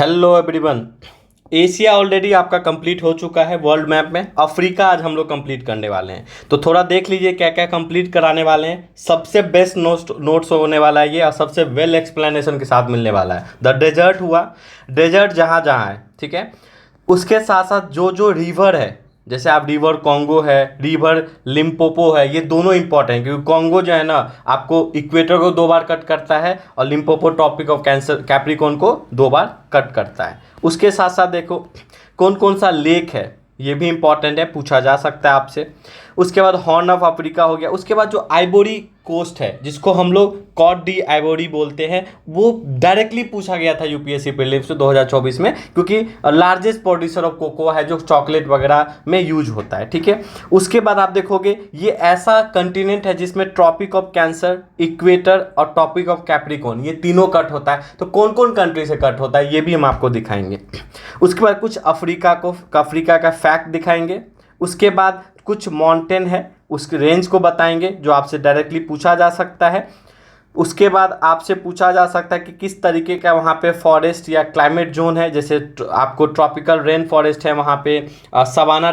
Hello everyone. Asia already आपका complete हो चुका है वर्ल्ड मैप में। अफ्रीका आज हम लोग कंप्लीट करने वाले हैं, तो थोड़ा देख लीजिए क्या क्या कंप्लीट कराने वाले हैं। सबसे बेस्ट नोट्स होने वाला है ये, और सबसे वेल एक्सप्लेनेशन के साथ मिलने वाला है। द डेजर्ट हुआ, डेजर्ट जहाँ जहाँ है, ठीक है। उसके साथ साथ जो जो रिवर है, जैसे आप रिवर कॉन्गो है, रिवर लिम्पोपो है, ये दोनों इंपॉर्टेंट हैं क्योंकि कॉन्गो जो है ना आपको इक्वेटर को 2 बार कट करता है, और Limpopo tropic of cancer capricorn को 2 बार कट करता है। उसके साथ साथ देखो कौन कौन सा लेक है, ये भी इंपॉर्टेंट है, पूछा जा सकता है आपसे। उसके बाद हॉर्न ऑफ अफ्रीका हो गया। उसके बाद जो आइबोरी कोस्ट है, जिसको हम लोग कॉट डी आइबोरी बोलते हैं, वो डायरेक्टली पूछा गया था यूपीएससी प्रीलिम्स में 2024 में, क्योंकि लार्जेस्ट प्रोड्यूसर ऑफ कोकोआ है जो चॉकलेट वगैरह में यूज होता है, ठीक है। उसके बाद आप देखोगे ये ऐसा कंटिनेंट है जिसमें ट्रॉपिक ऑफ कैंसर, इक्वेटर और ट्रॉपिक ऑफ कैप्रिकॉर्न, ये तीनों कट होता है। तो कौन कौन कंट्री से कट होता है ये भी हम आपको दिखाएंगे। उसके बाद कुछ अफ्रीका का फैक्ट दिखाएंगे। उसके बाद कुछ माउंटेन है उसके रेंज को बताएंगे जो आपसे डायरेक्टली पूछा जा सकता है। उसके बाद आपसे पूछा जा सकता है कि किस तरीके का वहाँ पे फॉरेस्ट या क्लाइमेट जोन है, जैसे आपको ट्रॉपिकल रेन फॉरेस्ट है, वहाँ पे सवाना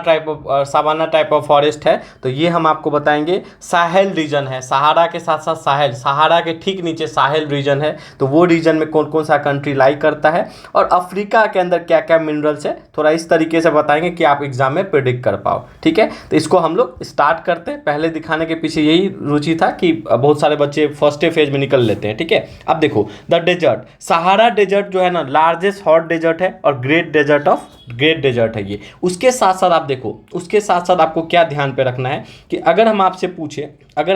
टाइप ऑफ फॉरेस्ट है, तो ये हम आपको बताएंगे। साहेल रीजन है, सहारा के साथ साथ साहेल, सहारा के ठीक नीचे साहेल रीजन है, तो वो रीजन में कौन कौन सा कंट्री लाई करता है, और अफ्रीका के अंदर क्या क्या मिनरल्स है, थोड़ा इस तरीके से बताएंगे कि आप एग्जाम में प्रिडिक्ट कर पाओ, ठीक है। तो इसको हम लोग स्टार्ट करते हैं। पहले दिखाने के पीछे यही रुचि था कि बहुत सारे बच्चे फर्स्ट फेज में निकल लेते हैं, ठीक है। अब देखो द डेजर्ट, सहारा डेजर्ट जो है ना लार्जेस्ट हॉट डेजर्ट है, और ग्रेट डेजर्ट है ये। उसके साथ साथ आप देखो, उसके साथ साथ आपको क्या ध्यान पे रखना है कि अगर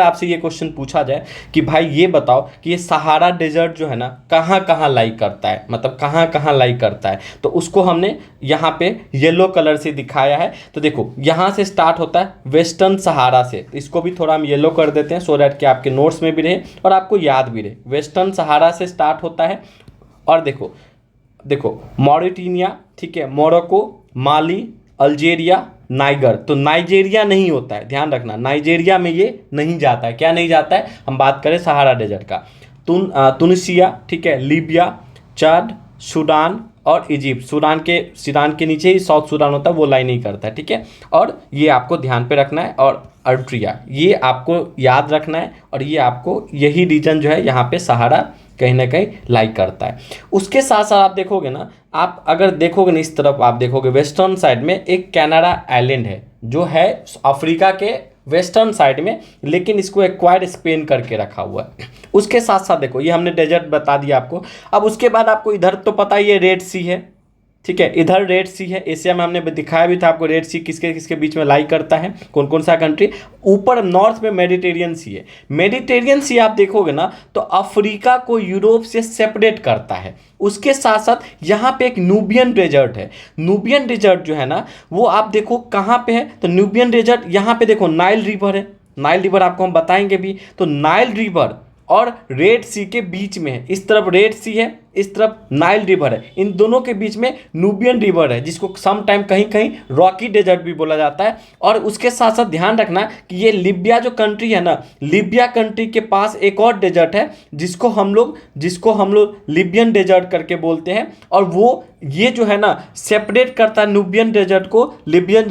आपसे ये क्वेश्चन पूछा जाए कि भाई ये बताओ कि ये सहारा डेजर्ट जो है ना कहाँ कहाँ लाई करता है, मतलब कहाँ कहाँ लाई करता है, तो उसको हमने यहाँ पे येलो कलर से दिखाया है। तो देखो यहाँ से स्टार्ट होता है वेस्टर्न सहारा से, तो इसको भी थोड़ा हम येलो कर देते हैं सो दैट कि आपके नोट्स में भी रहे और आपको याद भी रहे। वेस्टर्न सहारा से स्टार्ट होता है, और देखो मॉरिटानिया, ठीक है, मोरक्को, माली, अल्जीरिया, नाइगर। तो नाइजीरिया नहीं होता है, ध्यान रखना, नाइजीरिया में ये नहीं जाता है। क्या नहीं जाता है, हम बात करें सहारा डेजर्ट का, तुनिसिया, ठीक है, लीबिया, चाद, सूडान और इजिप्ट। सूडान के नीचे ही साउथ सूडान होता है, वो लाई नहीं करता है, ठीक है। और ये आपको ध्यान पे रखना है, और अर्ट्रिया ये आपको याद रखना है, और ये आपको यही रीजन जो है यहाँ पे सहारा कहीं ना कहीं लाइक करता है। उसके साथ साथ आप देखोगे ना, आप अगर देखोगे ना इस तरफ, आप देखोगे वेस्टर्न साइड में एक कनाडा आइलैंड है जो है अफ्रीका के वेस्टर्न साइड में, लेकिन इसको एक्वायर्ड स्पेन करके रखा हुआ है। उसके साथ साथ देखो ये हमने डेजर्ट बता दिया आपको। अब उसके बाद आपको इधर तो पता ही है रेड सी है, ठीक है, इधर रेड सी है। एशिया में हमने दिखाया भी था आपको रेड सी किसके किसके बीच में लाई करता है, कौन कौन सा कंट्री। ऊपर नॉर्थ में मेडिटेरियन सी है। मेडिटेरियन सी आप देखोगे ना तो अफ्रीका को यूरोप से सेपरेट करता है। उसके साथ साथ यहाँ पे एक नूबियन डेजर्ट है। नूबियन डेजर्ट जो है ना वो आप देखो कहाँ पे है, तो नूबियन डेजर्ट यहाँ पे देखो नाइल रिवर है। नाइल रिवर आपको हम बताएंगे भी, तो नाइल रिवर और रेड सी के बीच में है। इस तरफ रेड सी है, इस तरफ नाइल रिवर है, इन दोनों के बीच में नूबियन रिवर है, जिसको सम टाइम कहीं कहीं रॉकी डेजर्ट भी बोला जाता है। और उसके साथ साथ ध्यान रखना कि ये लीबिया जो कंट्री है ना, लीबिया कंट्री के पास एक और डेजर्ट है जिसको हम लोग लीबियन डेजर्ट करके बोलते हैं, और वो ये जो है ना सेपरेट करता है नूबियन डेजर्ट को लीबियन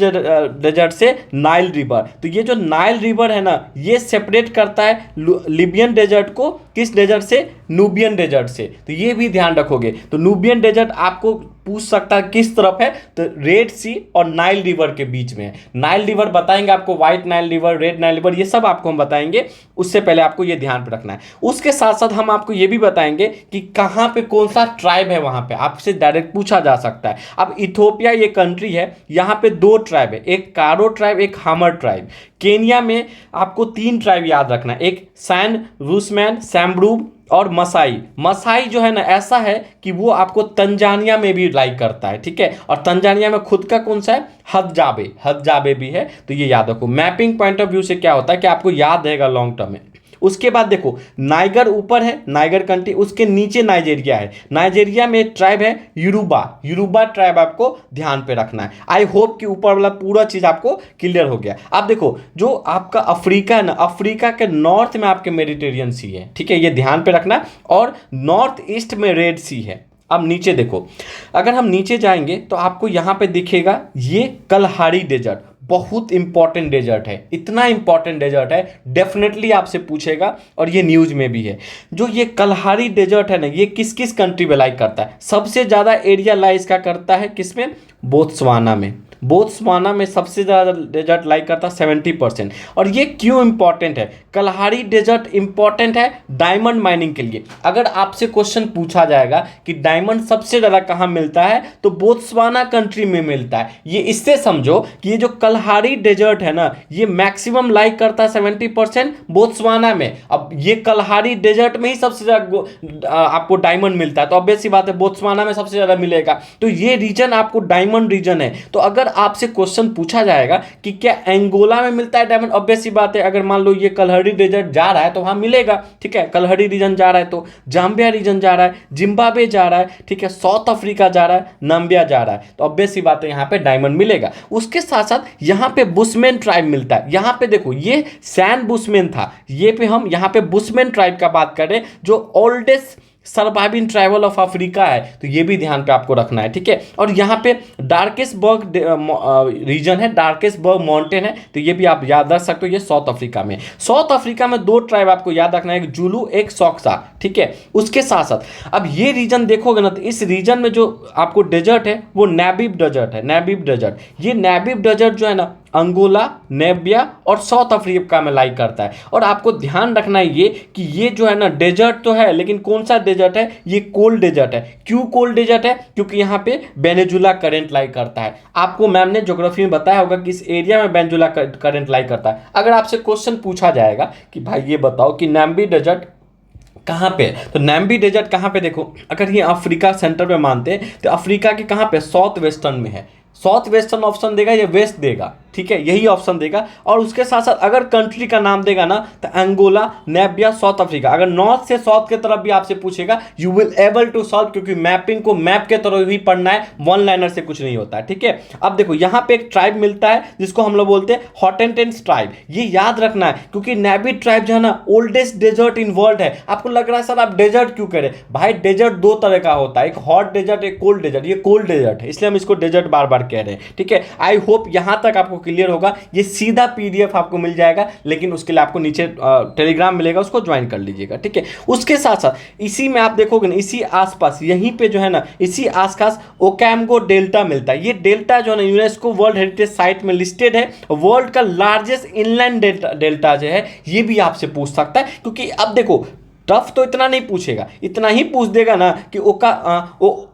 डेजर्ट से नाइल रिवर। तो ये जो नाइल रिवर है ना ये सेपरेट करता है लीबियन डेजर्ट को किस डेजर्ट से, नूबियन डेजर्ट से। तो ये भी ध्यान रखोगे। तो नूबियन डेजर्ट आपको पूछ सकता है किस तरफ है, तो रेड सी और नाइल रिवर के बीच में है। नाइल रिवर बताएंगे आपको, white Nile river, red Nile river, ये सब आपको हम बताएंगे। उससे पहले आपको ये ध्यान पे रखना है। उसके साथ साथ हम आपको ये भी बताएंगे कि कहाँ पे कौन सा ट्राइब है, वहाँ पे आपसे डायरेक्ट पूछा जा सकता है। अब इथोपिया ये कंट्री है, यहाँ पे 2 ट्राइब है, एक कारो ट्राइब, एक हामर ट्राइब। केनिया में आपको 3 ट्राइब याद रखना है, एक सैन रूसमैन, सैम्ब्रूब और मसाई जो है ना ऐसा है कि वो आपको तंजानिया में भी लाइक करता है, ठीक है। और तंजानिया में खुद का कौन सा है, हदजाबे भी है। तो ये याद रखो। मैपिंग पॉइंट ऑफ व्यू से क्या होता है कि आपको याद रहेगा लॉन्ग टर्म में। उसके बाद देखो नाइगर ऊपर है, नाइगर कंट्री, उसके नीचे नाइजीरिया है। नाइजीरिया में एक ट्राइब है यूरुबा ट्राइब, आपको ध्यान पे रखना है। आई होप कि ऊपर वाला पूरा चीज आपको क्लियर हो गया। अब देखो जो आपका अफ्रीका है ना, अफ्रीका के नॉर्थ में आपके मेडिटेरियन सी है, ठीक है, ये ध्यान पे रखना। और नॉर्थ ईस्ट में रेड सी है। अब नीचे देखो, अगर हम नीचे जाएंगे तो आपको यहाँ पे दिखेगा ये कलहारी डेजर्ट, बहुत इंपॉर्टेंट डेजर्ट है, इतना इंपॉर्टेंट डेजर्ट है, डेफिनेटली आपसे पूछेगा और ये न्यूज में भी है। जो ये कलहारी डेजर्ट है ना, ये किस किस कंट्री में लाइक करता है? सबसे ज़्यादा एरिया लाई इसका करता है किसमें? बोत्सवाना में। बोत्सवाना में सबसे ज़्यादा डेजर्ट लाइक करता है 70%। और ये क्यों इंपॉर्टेंट है? कलहारी डेजर्ट इंपॉर्टेंट है डायमंड माइनिंग के लिए। अगर आपसे क्वेश्चन पूछा जाएगा कि डायमंड सबसे ज़्यादा कहाँ मिलता है, तो बोत्सवाना कंट्री में मिलता है। ये इससे समझो कि ये जो कलहारी डेजर्ट है ना, ये मैक्सिमम लाइक करता है 70% बोत्सवाना में। अब ये कलहारी डेजर्ट में ही सबसे ज़्यादा आपको डायमंड मिलता है, तो ऑब्वियस सी बात है बोत्सवाना में सबसे ज़्यादा मिलेगा। तो ये रीजन आपको डायमंड रीजन है। तो अगर आपसे क्वेश्चन पूछा जाएगा कि क्या एंगोला में मिलता है डायमंड, ऑब्वियस सी बात है, अगर मान लो ये कलहरी डेजर्ट जा रहा है तो वहां मिलेगा, ठीक है। कलहरी रीजन जा रहा है तो जाम्बिया रीजन जा रहा है, जिम्बाब्वे जा रहा है, ठीक है, साउथ अफ्रीका जा रहा है, नाम्बिया जा रहा है, तो ऑब्वियस सी बात है यहाँ पे डायमंड मिलेगा। उसके साथ साथ यहाँ पे बुशमैन ट्राइब मिलता है। यहाँ पे देखो ये सैन बुशमैन था, ये पे हम यहाँ पे बुशमैन ट्राइब का बात कर रहे हैं, जो oldest surviving tribal of Africa है, तो ये भी ध्यान पे आपको रखना है, ठीक है। और यहाँ पे डार्केस्ट बर्ग रीजन है, डार्केस्ट बर्ग माउंटेन है, तो ये भी आप याद रख सकते हो, ये साउथ अफ्रीका में। साउथ अफ्रीका में दो ट्राइब आपको याद रखना है, एक जुलू एक सॉक्सा, ठीक है। उसके साथ साथ अब ये रीजन देखोगे ना, तो इस रीजन में जो आपको डेजर्ट है वो नैबीब डेजर्ट है, नैबीब डेजर्ट। ये नैबीब डेजर्ट जो है ना, अंगोला, नेबिया और साउथ अफ्रीका में लाइक करता है। और आपको ध्यान रखना है ये कि ये जो है ना डेजर्ट तो है, लेकिन कौन सा डेजर्ट है? ये कोल्ड डेजर्ट है। क्यों कोल्ड डेजर्ट है? क्योंकि यहाँ पे वेनेजुला करंट लाइक करता है। आपको मैम ने ज्योग्राफी में बताया होगा कि इस एरिया में वेनेजुला करंट लाइक करता है। अगर आपसे क्वेश्चन पूछा जाएगा कि भाई ये बताओ कि नाम्बी डेजर्ट कहाँ पे है, तो नाम्बी डेजर्ट कहाँ पे? देखो, अगर ये अफ्रीका सेंटर में मानते हैं तो अफ्रीका के कहाँ पे? साउथ वेस्टर्न में है। साउथ वेस्टर्न ऑप्शन देगा या वेस्ट देगा, ठीक है, यही ऑप्शन देगा। और उसके साथ साथ अगर कंट्री का नाम देगा ना, तो अंगोला, नेबिया, साउथ अफ्रीका। अगर नॉर्थ से साउथ के तरफ भी आपसे पूछेगा, you will able to solve, क्योंकि मैपिंग को मैप के तरफ भी पढ़ना है, वन लाइनर से कुछ नहीं होता है, ठीक है। अब देखो यहाँ पे एक ट्राइब मिलता है जिसको हम लोग बोलते हैं हॉटेंटेंस ट्राइब। ये याद रखना है क्योंकि नेबी ट्राइब जो है ना, ओल्डेस्ट डेजर्ट इन वर्ल्ड है। आपको लग रहा है सर आप डेजर्ट क्यों करें? भाई डेजर्ट दो तरह का होता है, एक हॉट डेजर्ट, एक कोल्ड डेजर्ट। ये कोल्ड डेजर्ट है, इसलिए हम इसको डेजर्ट बार बार कह रहे हैं, ठीक है। आई होप यहां तक आपको क्लियर होगा। ये सीधा पीडीएफ आपको मिल जाएगा, लेकिन उसके लिए आपको नीचे टेलीग्राम मिलेगा, उसको ज्वाइन कर लीजिएगा, ठीक है। उसके साथ साथ इसी में आप देखोगे ना, इसी आसपास यहीं पे जो है ना, इसी आसपास ओकैम्गो डेल्टा मिलता है। ये डेल्टा जो है ना, यूनेस्को वर्ल्ड हेरिटेज साइट में लिस्टेड है। वर्ल्ड का लार्जेस्ट इनलैंड डेल्टा जो है, ये भी आपसे पूछ सकता है। क्योंकि अब देखो, टफ तो इतना नहीं पूछेगा, इतना ही पूछ देगा ना कि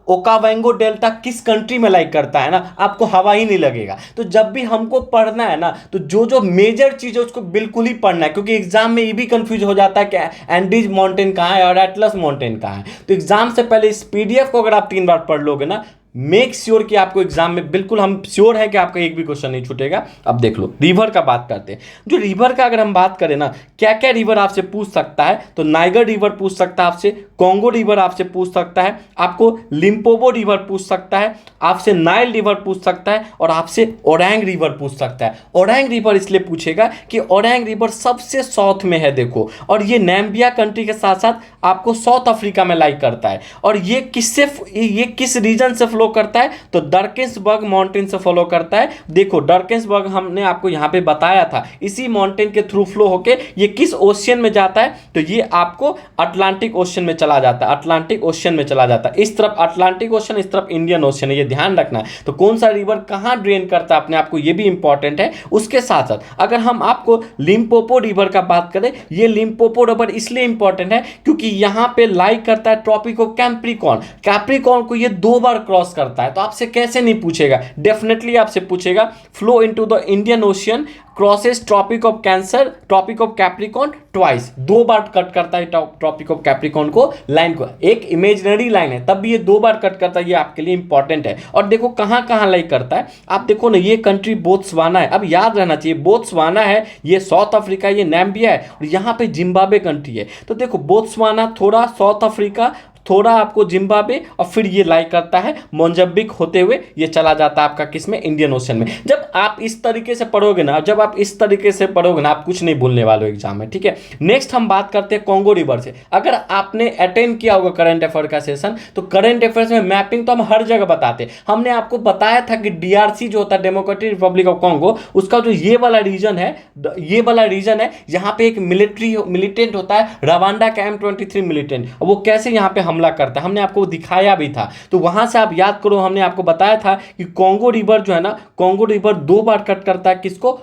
ओकावांगो डेल्टा किस कंट्री में लाइक करता है ना, आपको हवा ही नहीं लगेगा। तो जब भी हमको पढ़ना है ना, तो जो जो मेजर चीज़ है उसको बिल्कुल ही पढ़ना है, क्योंकि एग्जाम में ये भी कंफ्यूज हो जाता है कि एंडीज माउंटेन कहाँ है और एटलस माउंटेन कहाँ है। तो एग्जाम से पहले इस पीडीएफ को अगर आप 3 बार पढ़ लोगे ना, मेक श्योर कि आपको एग्जाम में बिल्कुल, हम श्योर है कि आपका एक भी क्वेश्चन नहीं छूटेगा। अब देख लो, रिवर का बात करते हैं। जो रिवर का अगर हम बात करें ना, क्या क्या रिवर आपसे पूछ सकता है, तो नाइगर रिवर पूछ सकता है आपसे, कॉन्गो रिवर आपसे पूछ सकता है, आपको लिम्पोपो रिवर पूछ सकता है, आपसे नाइल रिवर पूछ सकता है, और आपसे ओरैंग रिवर पूछ सकता है। ओरैंग रिवर इसलिए पूछेगा कि ओरैंग रिवर सबसे साउथ में है, देखो, और ये नाम्बिया कंट्री के साथ साथ आपको साउथ अफ्रीका में लाइक करता है। और ये किस रीजन से फ्लो करता है, तो डर्केंसबर्ग माउंटेन से फॉलो करता है। देखो डर्केंसबर्ग हमने आपको यहाँ पे बताया था, इसी माउंटेन के थ्रू फ्लो होके ये किस ओशियन में जाता है, तो ये आपको अटलांटिक ओशियन में चला जाता है, अटलांटिक ओशियन में चला जाता है। इस तरफ अटलांटिक ओशियन, इस तरफ इंडियन ओशियन है, ये ध्यान रखना है। तो कौन सा रिवर कहाँ ड्रेन करता है अपने आप को, ये भी इंपॉर्टेंट है। उसके साथ साथ अगर हम आपको लिम्पोपो रिवर का बात करें, ये लिम्पोपो रिवर इसलिए इंपॉर्टेंट है क्योंकि यहाँ पे लाइक करता है ट्रॉपिक ऑफ कैप्रिकॉर्न। कैप्रिकॉर्न को ये 2 बार क्रॉस करता है। तो आपसे कैसे नहीं पूछेगा, डेफिनेटली आपसे पूछेगा। Flow into the Indian Ocean, crosses tropic of cancer, tropic of capricorn twice, 2 बार कट करता है ट्रॉपिक ऑफ कैप्रिकॉर्न को, लाइन को। एक इमेजिनरी लाइन है, तब भी ये 2 बार कट करता है, ये आपके लिए इंपॉर्टेंट है। और देखो कहाँ कहाँ लाइक करता है, आप देखो ना, ये कंट्री बोत्सवाना है। अब याद रहना चाहिए, बोत्सवाना है, ये साउथ अफ्रीका, ये नाम्बिया है, और यहाँ पे जिम्बाब्वे कंट्री है। तो देखो बोत्सवाना थोड़ा, साउथ अफ्रीका थोड़ा आपको जिम्बाब्वे और फिर ये लाई करता है मोजाम्बिक होते हुए ये चला जाता है आपका किस में, इंडियन ओशन में। जब आप इस तरीके से पढ़ोगे ना, जब आप इस तरीके से पढ़ोगे ना, आप कुछ नहीं भूलने वाले हो एग्जाम में, ठीक है। नेक्स्ट हम बात करते हैं कॉन्गो रिवर से। अगर आपने अटेंड किया होगा करंट अफेयर का सेशन, तो करंट अफेयर्स में मैपिंग तो हम हर जगह बताते हैं। हमने आपको बताया था कि डीआरसी जो होता है डेमोक्रेटिक रिपब्लिक ऑफ कॉन्गो, उसका जो ये वाला रीजन है, ये वाला रीजन है, यहाँ पे एक मिलिटेंट होता है रवांडा का M23 मिलिटेंट, वो कैसे यहाँ पे हमला करता है हमने आपको दिखाया भी था। तो वहां से आप याद करो, हमने आपको बताया था कि कॉन्गो रिवर जो है ना, कॉन्गो रिवर 2 बार कट करता है किसको,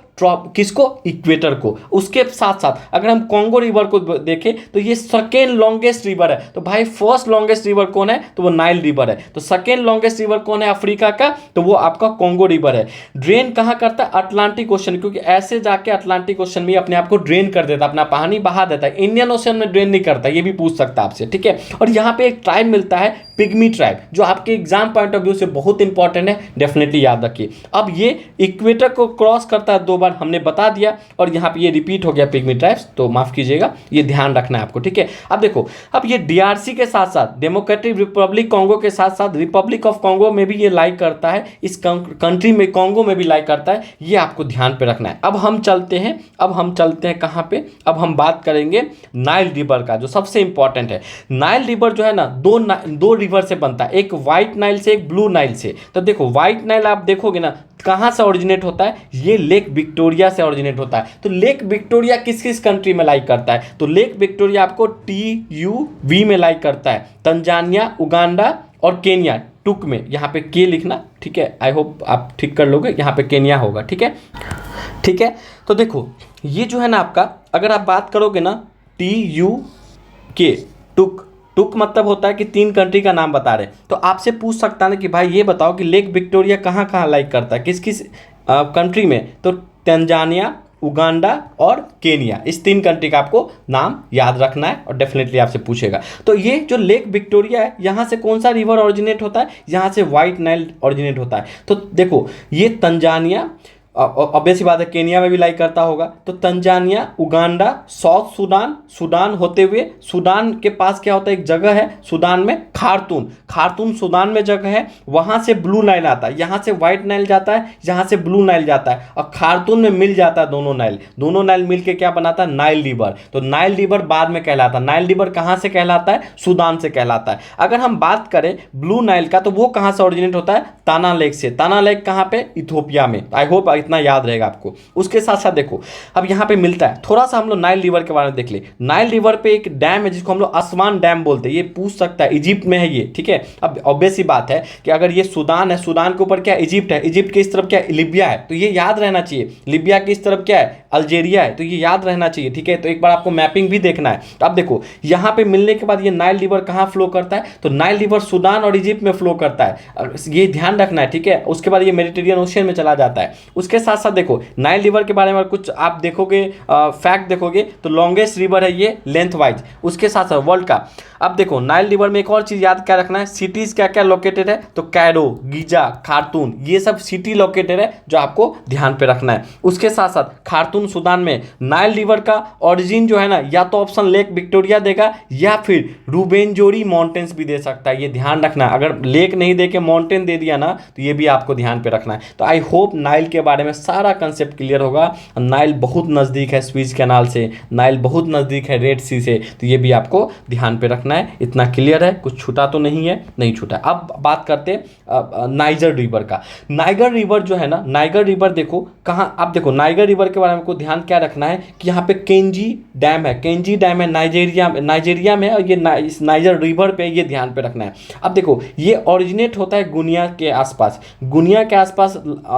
इक्वेटर को। उसके साथ साथ अगर हम कॉन्गो रिवर को देखें तो ये सेकेंड लॉन्गेस्ट रिवर है। तो भाई फर्स्ट लॉन्गेस्ट रिवर कौन है, तो वो नाइल रिवर है। तो सेकेंड लॉन्गेस्ट रिवर कौन है अफ्रीका का, तो वो आपका कॉन्गो रिवर है। ड्रेन कहाँ करता है, अटलांटिक ओशन, क्योंकि ऐसे जाके अटलांटिक ओशन में अपने आप को ड्रेन कर देता है, अपना पानी बहा देता है। इंडियन ओशन में ड्रेन नहीं करता, ये भी पूछ सकता है आपसे, ठीक है। और यहाँ पे एक ट्राइब मिलता है पिग्मी ट्राइब, जो आपके एग्जाम पॉइंट ऑफ व्यू से बहुत इंपॉर्टेंट है, डेफिनेटली याद रखिए। अब ये इक्वेटर को क्रॉस करता है 2 बार, हमने बता दिया, और यहाँ पे ये रिपीट हो गया पिग्मी ट्राइब्स, तो माफ कीजिएगा, ये ध्यान रखना है आपको, ठीक है। अब देखो, अब ये डीआरसी के साथ साथ डेमोक्रेटिक रिपब्लिक कॉन्गो के साथ साथ रिपब्लिक ऑफ कॉन्गो में भी ये लाइक करता है, इस कंट्री में कॉन्गो में भी लाइक करता है, ये आपको ध्यान पे रखना है। अब हम चलते हैं कहाँ पे, अब हम बात करेंगे नाइल रिवर का, जो सबसे इंपॉर्टेंट है। नाइल रिवर जो है ना, दो रिवर से बनता है, एक व्हाइट नाइल से, एक ब्लू नाइल से। तो देखो व्हाइट नाइल आप देखोगे ना कहाँ से ओरिजिनेट होता है, ये लेक विक्टोरिया से ओरिजिनेट होता है। तो लेक विक्टोरिया किस किस कंट्री में लाइक करता है, तो लेक विक्टोरिया आपको TUV में लाइक करता है, तंजानिया, उगांडा और केन्या। टुक में यहाँ पे के लिखना, ठीक है, आई होप आप ठीक कर लोगे, यहाँ पे केन्या होगा, ठीक है, ठीक है। तो देखो ये जो है ना आपका, अगर आप बात करोगे ना TUK, टुक मतलब होता है कि 3 कंट्री का नाम बता रहे हैं। तो आपसे पूछ सकता है ना कि भाई ये बताओ कि लेक विक्टोरिया कहाँ कहाँ लाइक करता है, किस किस कंट्री में, तो तंजानिया, उगांडा और केनिया, इस 3 कंट्री का आपको नाम याद रखना है, और डेफिनेटली आपसे पूछेगा। तो ये जो लेक विक्टोरिया है, यहाँ से कौन सा रिवर ओरिजिनेट होता है, यहाँ से व्हाइट नाइल ओरिजिनेट होता है। तो देखो ये तंजानिया, ऑब्वियस सी बात है केनिया में भी लाइक करता होगा, तो तंजानिया, उगांडा, साउथ सूडान होते हुए, सूडान के पास क्या होता है, एक जगह है सूडान में, खार्तूम सूडान में जगह है, वहां से ब्लू नाइल आता है, यहाँ से व्हाइट नाइल जाता है, यहाँ से ब्लू नाइल जाता है, और खार्तूम में मिल जाता है दोनों नाइल मिल के क्या बनाता है, नाइल रिवर। तो नाइल रिवर बाद में कहलाता है। नाइल रिवर कहाँ से कहलाता है, सूडान से कहलाता है। अगर हम बात करें ब्लू नाइल का, तो वो कहाँ से ओरिजिनेट होता है, ताना लेक से। ताना लेक कहाँ पे, इथोपिया में। आई होप इतना याद रहेगा आपको। उसके साथ साथ देखो, अब यहाँ पे मिलता है, थोड़ा सा हम लोग नाइल रिवर के बारे में देख ले। नाइल रिवर पे एक डैम है जिसको हम लोग असवान डैम बोलते हैं, ये पूछ सकता है, इजिप्ट में है ये, ठीक है। अब ऑब्वियस सी बात है कि अगर ये सूडान है, सूडान के ऊपर क्या इजिप्ट है, इजिप्ट के इस तरफ क्या लीबिया है, तो ये याद रहना चाहिए। लीबिया के इस तरफ क्या है, अल्जीरिया है, तो ये याद रहना चाहिए, ठीक है। तो एक बार आपको मैपिंग भी देखना है। तो अब देखो यहाँ पे मिलने के बाद ये नाइल रिवर कहाँ फ्लो करता है, तो नाइल रिवर सूडान और इजिप्ट में फ्लो करता है, ये ध्यान रखना है, ठीक है। उसके बाद ये मेडिटेरियन ओशियन में चला जाता है। उसके साथ साथ देखो नाइल रिवर के बारे में कुछ आप देखोगे, फैक्ट देखोगे, तो लॉन्गेस्ट रिवर है ये लेंथ वाइज। उसके साथ साथ वर्ल्ड का, अब देखो नाइल रिवर में एक और चीज याद क्या रखना है, सिटीज क्या क्या लोकेटेड है, तो कैरो, गीजा, खार्तूम, ये सब सिटी लोकेटेड है जो आपको ध्यान पे रखना है। उसके साथ साथ खार्तूम सूडान में नाइल रिवर का ओरिजिन जो है ना, या तो ऑप्शन लेक विक्टोरिया देगा या फिर रूबेंजोरी माउंटेन्स भी दे सकता है, ये ध्यान रखना है। अगर लेक नहीं दे के माउंटेन दे दिया ना, तो ये भी आपको ध्यान पे रखना है। तो आई होप नाइल के बारे में सारा कंसेप्ट क्लियर होगा। नाइल बहुत नज़दीक है स्वीज कैनाल से, नाइल बहुत नज़दीक है रेड सी से, तो ये भी आपको ध्यान पे रखना है। इतना क्लियर है, कुछ छूटा तो नहीं है, नहीं छूटा। अब बात करते हैं नाइजर रिवर का। नाइगर रिवर जो है ना, नाइगर रिवर देखो कहाँ, आप देखो नाइगर रिवर के बारे में को ध्यान क्या रखना है कि यहाँ पे केंजी डैम है, केंजी डैम है नाइजीरिया में, और ये इस नाइजर रिवर पे ये ध्यान पे रखना है। अब देखो ये ओरिजिनेट होता है गुनिया के आसपास, गुनिया के आसपास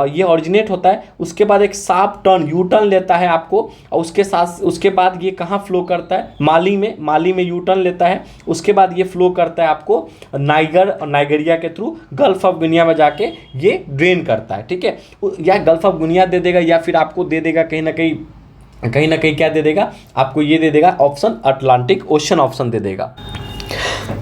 ये ओरिजिनेट होता है। उसके बाद एक साफ टर्न, यू टर्न लेता है आपको, और उसके बाद ये कहाँ फ्लो करता है, माली में यू टर्न लेता है। उसके बाद ये फ्लो करता है आपको नाइगर और नाइगेरिया के थ्रू गल्फ ऑफ गुनिया में जाके ये ड्रेन करता है, ठीक है। या गल्फ ऑफ गुनिया दे देगा, या फिर आपको दे देगा कहीं ना कहीं क्या दे देगा आपको, ये दे देगा ऑप्शन अटलांटिक ओशन ऑप्शन दे देगा।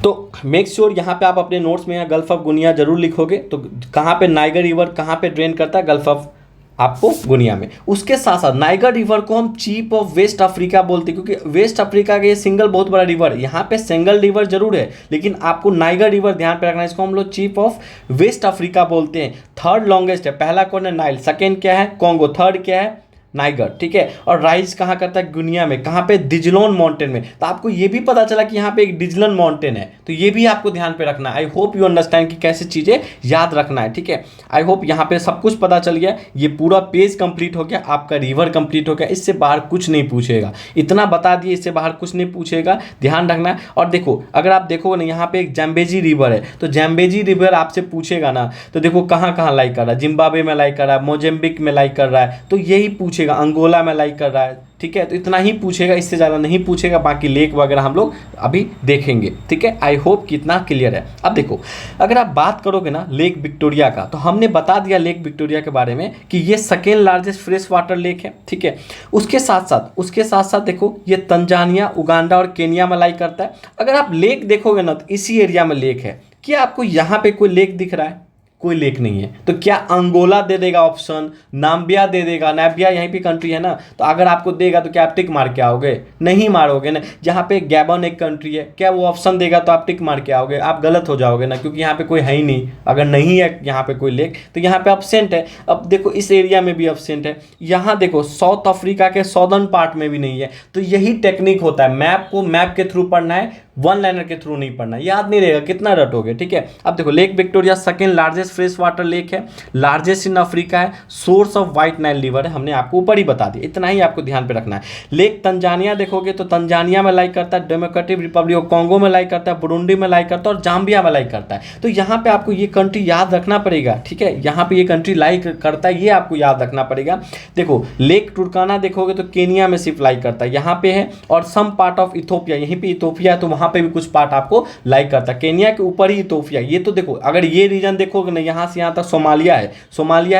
तो मेक श्योर यहाँ पे आप अपने नोट्स में गल्फ ऑफ गुनिया जरूर लिखोगे। तो कहाँ पे नाइगर रिवर कहाँ पे ड्रेन करता है, गल्फ ऑफ आपको गुनिया में। उसके साथ साथ नाइगर रिवर को हम चीफ ऑफ वेस्ट अफ्रीका बोलते हैं, क्योंकि वेस्ट अफ्रीका का ये सिंगल बहुत बड़ा रिवर है। यहाँ पे सिंगल रिवर जरूर है, लेकिन आपको नाइगर रिवर ध्यान पे रखना है, इसको हम लोग चीफ ऑफ वेस्ट अफ्रीका बोलते हैं। थर्ड लॉन्गेस्ट है, पहला कौन है? नाइल, सेकेंड क्या है? कॉन्गो, थर्ड क्या है? नाइगर, ठीक है। और राइज कहाँ करता है? गुनिया में। कहाँ पे? डिजलोन माउंटेन में। तो आपको ये भी पता चला कि यहाँ पे एक डिजलोन माउंटेन है, तो ये भी आपको ध्यान पे रखना है। आई होप यू अंडरस्टैंड कि कैसे चीज़ें याद रखना है, ठीक है। आई होप यहाँ पे सब कुछ पता चल गया। ये पूरा पेज कंप्लीट हो गया, आपका रिवर कंप्लीट हो गया। इससे बाहर कुछ नहीं पूछेगा, इतना बता दिए, इससे बाहर कुछ नहीं पूछेगा, ध्यान रखना है। और देखो, अगर आप देखोगे ना, यहाँ पे एक जैम्बेजी रिवर है, तो जैम्बेजी रिवर आपसे पूछेगा ना, तो देखो कहाँ कहाँ लाइक कर रहा है, जिम्बाब्वे में लाइक कर रहा है, मोजेम्बिक में लाइक कर रहा है, तो यही पूछेगा, अंगोला में लाइक कर रहा है, ठीक है। तो इतना ही पूछेगा, इससे ज़्यादा नहीं पूछेगा। बाकी लेक वगैरह हम लोग अभी देखेंगे, ठीक है। आई होप कि इतना क्लियर है। अब देखो, अगर आप बात करोगे ना लेक विक्टोरिया का, तो हमने बता दिया लेक विक्टोरिया के बारे में कि ये second largest fresh water lake है, ठीक है। उसके साथ साथ देखो, ये तंजानिया, उगांडा और केनिया में लाई करता है। अगर आप लेक देखोगे ना, तो इसी एरिया में लेक है। क्या आपको यहाँ पे कोई लेक दिख रहा है? कोई लेक नहीं है। तो क्या अंगोला दे देगा ऑप्शन, नाम्बिया दे देगा? नाम्बिया यहीं पे कंट्री है ना, तो अगर आपको देगा तो क्या आप टिक मार के आओगे? नहीं मारोगे ना। जहाँ पे गैबन एक कंट्री है, क्या वो ऑप्शन देगा तो आप टिक मार के आओगे? आप गलत हो जाओगे ना, क्योंकि यहाँ पे कोई है ही नहीं। अगर नहीं है यहाँ पे कोई लेक, तो यहाँ पे एब्सेंट है। अब देखो, इस एरिया में भी एब्सेंट है। यहाँ देखो, साउथ अफ्रीका के सॉदर्न पार्ट में भी नहीं है। तो यही टेक्निक होता है, मैप को मैप के थ्रू पढ़ना है, वन लाइनर के थ्रू नहीं पढ़ना, याद नहीं रहेगा, कितना रटोगे, ठीक है। अब देखो, lake Victoria second largest fresh water lake है, लार्जेस्ट इन अफ्रीका है, source of white Nile river है, हमने आपको ऊपर ही बता दिया। इतना ही आपको ध्यान पे रखना है। लेक तंजानिया देखोगे तो तंजानिया में लाइक करता है, डेमोक्रेटिक रिपब्लिक ऑफ कॉन्गो में लाइक करता है, बुरुंडी में लाइक करता है और जाम्बिया में लाइक करता है। तो यहाँ पे आपको ये कंट्री याद रखना पड़ेगा, ठीक है। यहाँ पे ये कंट्री लाइक करता है, ये आपको याद रखना पड़ेगा। देखो, लेक टुर्काना देखोगे तो केनिया में सिर्फ लाइक करता है, यहाँ पे है। और सम पार्ट ऑफ इथोपिया, यहीं पे इथोपिया है, तो वहाँ पे भी कुछ पार्ट आपको लाइक करता है। केनिया के ऊपर ही इथोपिया। ये तो देखो, अगर ये रीजन देखोगे ना, यहाँ से यहाँ तक सोमालिया है,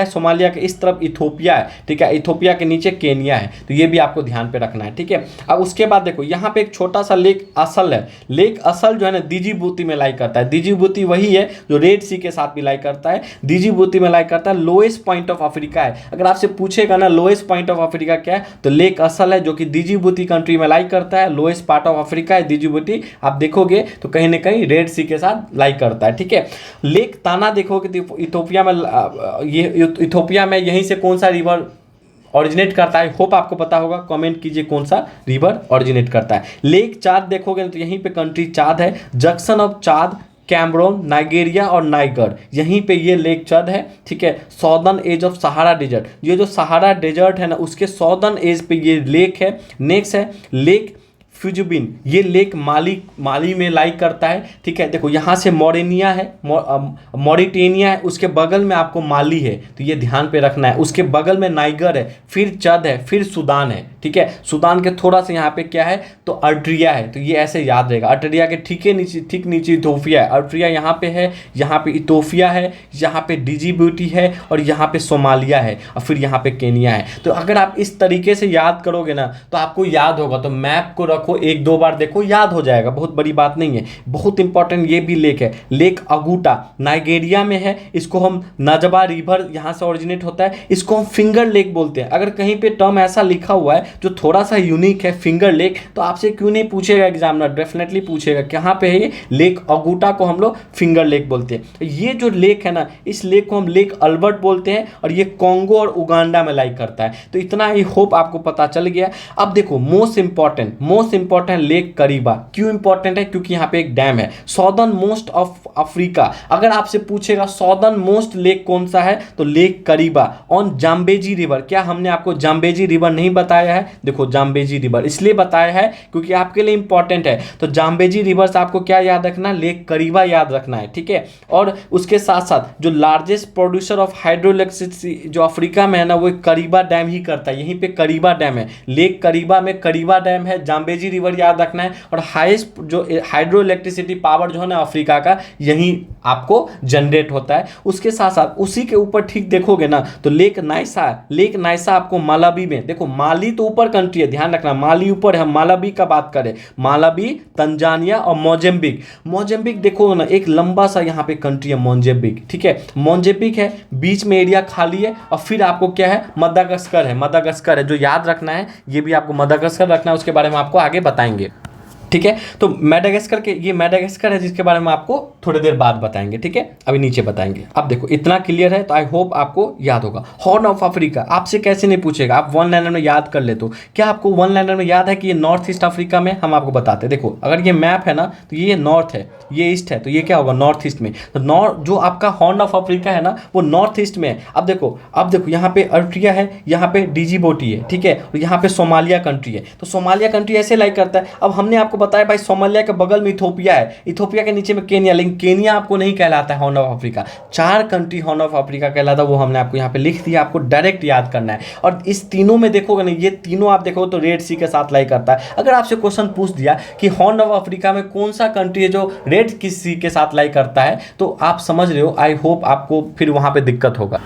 सोमालिया के इस तरफ इथोपिया है, ठीक है। इथोपिया के नीचे केनिया है, तो ये भी आपको ध्यान पे रखना है, ठीक है। अब उसके बाद देखो, यहाँ पे एक छोटा सा लेक असल है। लेक असल जो है ना, दीजिबूती में लाइक करता है। दीजिबूती वही है जो रेड सी के साथ भी लाइक करता है, दीजिबूती में लाइक करता है। लोएस्ट पॉइंट ऑफ अफ्रीका है। अगर आपसे पूछेगा ना लोएस्ट पॉइंट ऑफ अफ्रीका क्या है, तो लेक असल है, जो कि दीजिबूती कंट्री में लाइक करता है। लोएस्ट पार्ट ऑफ अफ्रीका है दीजिबूती। आप देखोगे तो कहीं ना कहीं रेड सी के साथ लाइक करता है, ठीक है। लेक ताना देखोगे तो इथोपिया में, ये इथोपिया में यहीं से कौन सा रिवर ऑरिजिनेट करता है? होप आपको पता होगा, कमेंट कीजिए कौन सा रिवर ऑरिजिनेट करता है। लेक चाद देखोगे तो यहीं पे कंट्री चाद है, junction of Chad, Cameroon, Nigeria और नाइगर, यहीं पे ये लेक चाद है, ठीक है। Southern edge of Sahara desert, ये जो सहारा डेजर्ट है ना, उसके सॉदर्न एज पे ये लेक है। नेक्स्ट है लेक फ्यूजुबिन, ये लेक माली में लाइक करता है, ठीक है। देखो, यहाँ से मोरेनिया है, मॉरिटेनिया है, उसके बगल में आपको माली है, तो ये ध्यान पे रखना है। उसके बगल में नाइगर है, फिर चद है, फिर सूडान है, ठीक है। सूडान के थोड़ा सा यहाँ पे क्या है, तो अर्ट्रिया है, तो ये ऐसे याद रहेगा। अर्ट्रिया के ठीक नीचे इथोपिया है। अर्ट्रिया यहाँ पे है, यहाँ पे इथोपिया है, यहाँ पे डिजिबूटी है और यहाँ पे सोमालिया है और फिर यहाँ पे केनिया है। तो अगर आप इस तरीके से याद करोगे ना, तो आपको याद होगा। तो मैप को रखो, एक दो बार देखो, याद हो जाएगा, बहुत बड़ी बात नहीं है। बहुत इंपॉर्टेंट ये भी लेक है, लेक अगुटा, नाइगेरिया में है। इसको हम नजबा रिवर यहाँ से ओरिजिनेट होता है, इसको हम फिंगर लेक बोलते हैं। अगर कहीं पे टर्म ऐसा लिखा हुआ है जो थोड़ा सा यूनिक है, फिंगर लेक, तो आपसे क्यों नहीं पूछेगा एग्जामिनर, डेफिनेटली पूछेगा कहाँ पे है ये लेक अगुटा को हम लोग फिंगर लेक बोलते हैं। ये जो लेक है ना, इस लेक को हम लेक अल्बर्ट बोलते हैं और ये कॉन्गो और उगांडा में लाइक करता है। तो इतना ही होप आपको पता चल गया। अब देखो, मोस्ट इंपॉर्टेंट लेक करीबा। क्यों इंपॉर्टेंट है? क्योंकि यहाँ पे एक डैम है, सॉदर्न मोस्ट ऑफ अफ्रीका। अगर आपसे पूछेगा सॉदर्न मोस्ट लेक कौन सा है, तो लेक करीबा ऑन जाम्बेजी रिवर। क्या हमने आपको जाम्बेजी रिवर नहीं बताया है? देखो, जाम्बेजी रिवर इसलिए बताया है क्योंकि आपके लिए इंपॉर्टेंट है। तो जाम्बेजी रिवर से आपको क्या याद रखना, लेक करीबा याद रखना है, ठीक है। और उसके साथ साथ जो लार्जेस्ट प्रोड्यूसर ऑफ हाइड्रोइलेक्ट्रिसिटी जो अफ्रीका में है ना, वो करीबा डैम ही करता है। यहीं पे करीबा डैम है, लेक करीबा में करीबा डैम है, जाम्बेजी गैंजी रिवर याद रखना है, और हाईएस्ट जो हाइड्रो इलेक्ट्रिसिटी पावर जो है ना अफ्रीका का, यही आपको जनरेट होता है। उसके साथ साथ उसी के ऊपर ठीक देखोगे ना तो लेक नाइसा आपको मालावी में, देखो माली तो ऊपर कंट्री है, ध्यान रखना माली ऊपर है, हम मालावी का बात करें, मालावी, तंजानिया और मोजेम्बिक देखो ना एक लंबा सा यहाँ पे कंट्री है मोजेम्बिक, ठीक है, मोजेम्बिक है, बीच में एरिया खाली है, और फिर आपको क्या है मदागास्कर है जो याद रखना है, ये भी आपको मदागास्कर रखना है, उसके बारे में आपको आगे बताएंगे, ठीक है। तो मैडागास्कर के, ये मैडागास्कर है जिसके बारे में आपको थोड़ी देर बाद बताएंगे, ठीक है, अभी नीचे बताएंगे। अब देखो इतना क्लियर है तो आई होप आपको याद होगा। हॉर्न ऑफ अफ्रीका आपसे कैसे नहीं पूछेगा, आप वन लाइनर में याद कर ले। तो क्या आपको वन लाइनर में याद है कि ये नॉर्थ ईस्ट अफ्रीका में, हम आपको बताते हैं। देखो अगर ये मैप है ना तो ये नॉर्थ है, ये ईस्ट है, तो ये क्या होगा नॉर्थ ईस्ट में। तो नॉर्थ जो आपका हॉर्न ऑफ अफ्रीका है ना वो नॉर्थ ईस्ट में है। अब देखो यहाँ पे अर्ट्रिया है, यहाँ पे डिजिबोटी है, ठीक है, और यहाँ पे सोमालिया कंट्री है। तो सोमालिया कंट्री ऐसे लाइक करता है। अब हमने आपको बताया भाई सोमालिया के बगल में इथोपिया है, इथोपिया के नीचे में केनिया, लेकिन केनिया आपको नहीं कहलाता है horn of Africa. 4 country horn of Africa कहलाता है, वो हमने आपको यहाँ पे लिख दिया, आपको डायरेक्ट याद करना है। और इस तीनों में देखोगे ना, ये तीनों आप देखो तो रेड सी के साथ लाई करता है। अगर आपसे क्वेश्चन पूछ दिया कि हॉर्न ऑफ अफ्रीका में कौन सा कंट्री है जो रेड सी के साथ लाई करता है, तो आप समझ रहे हो, आई होप आपको फिर वहां पे दिक्कत होगा।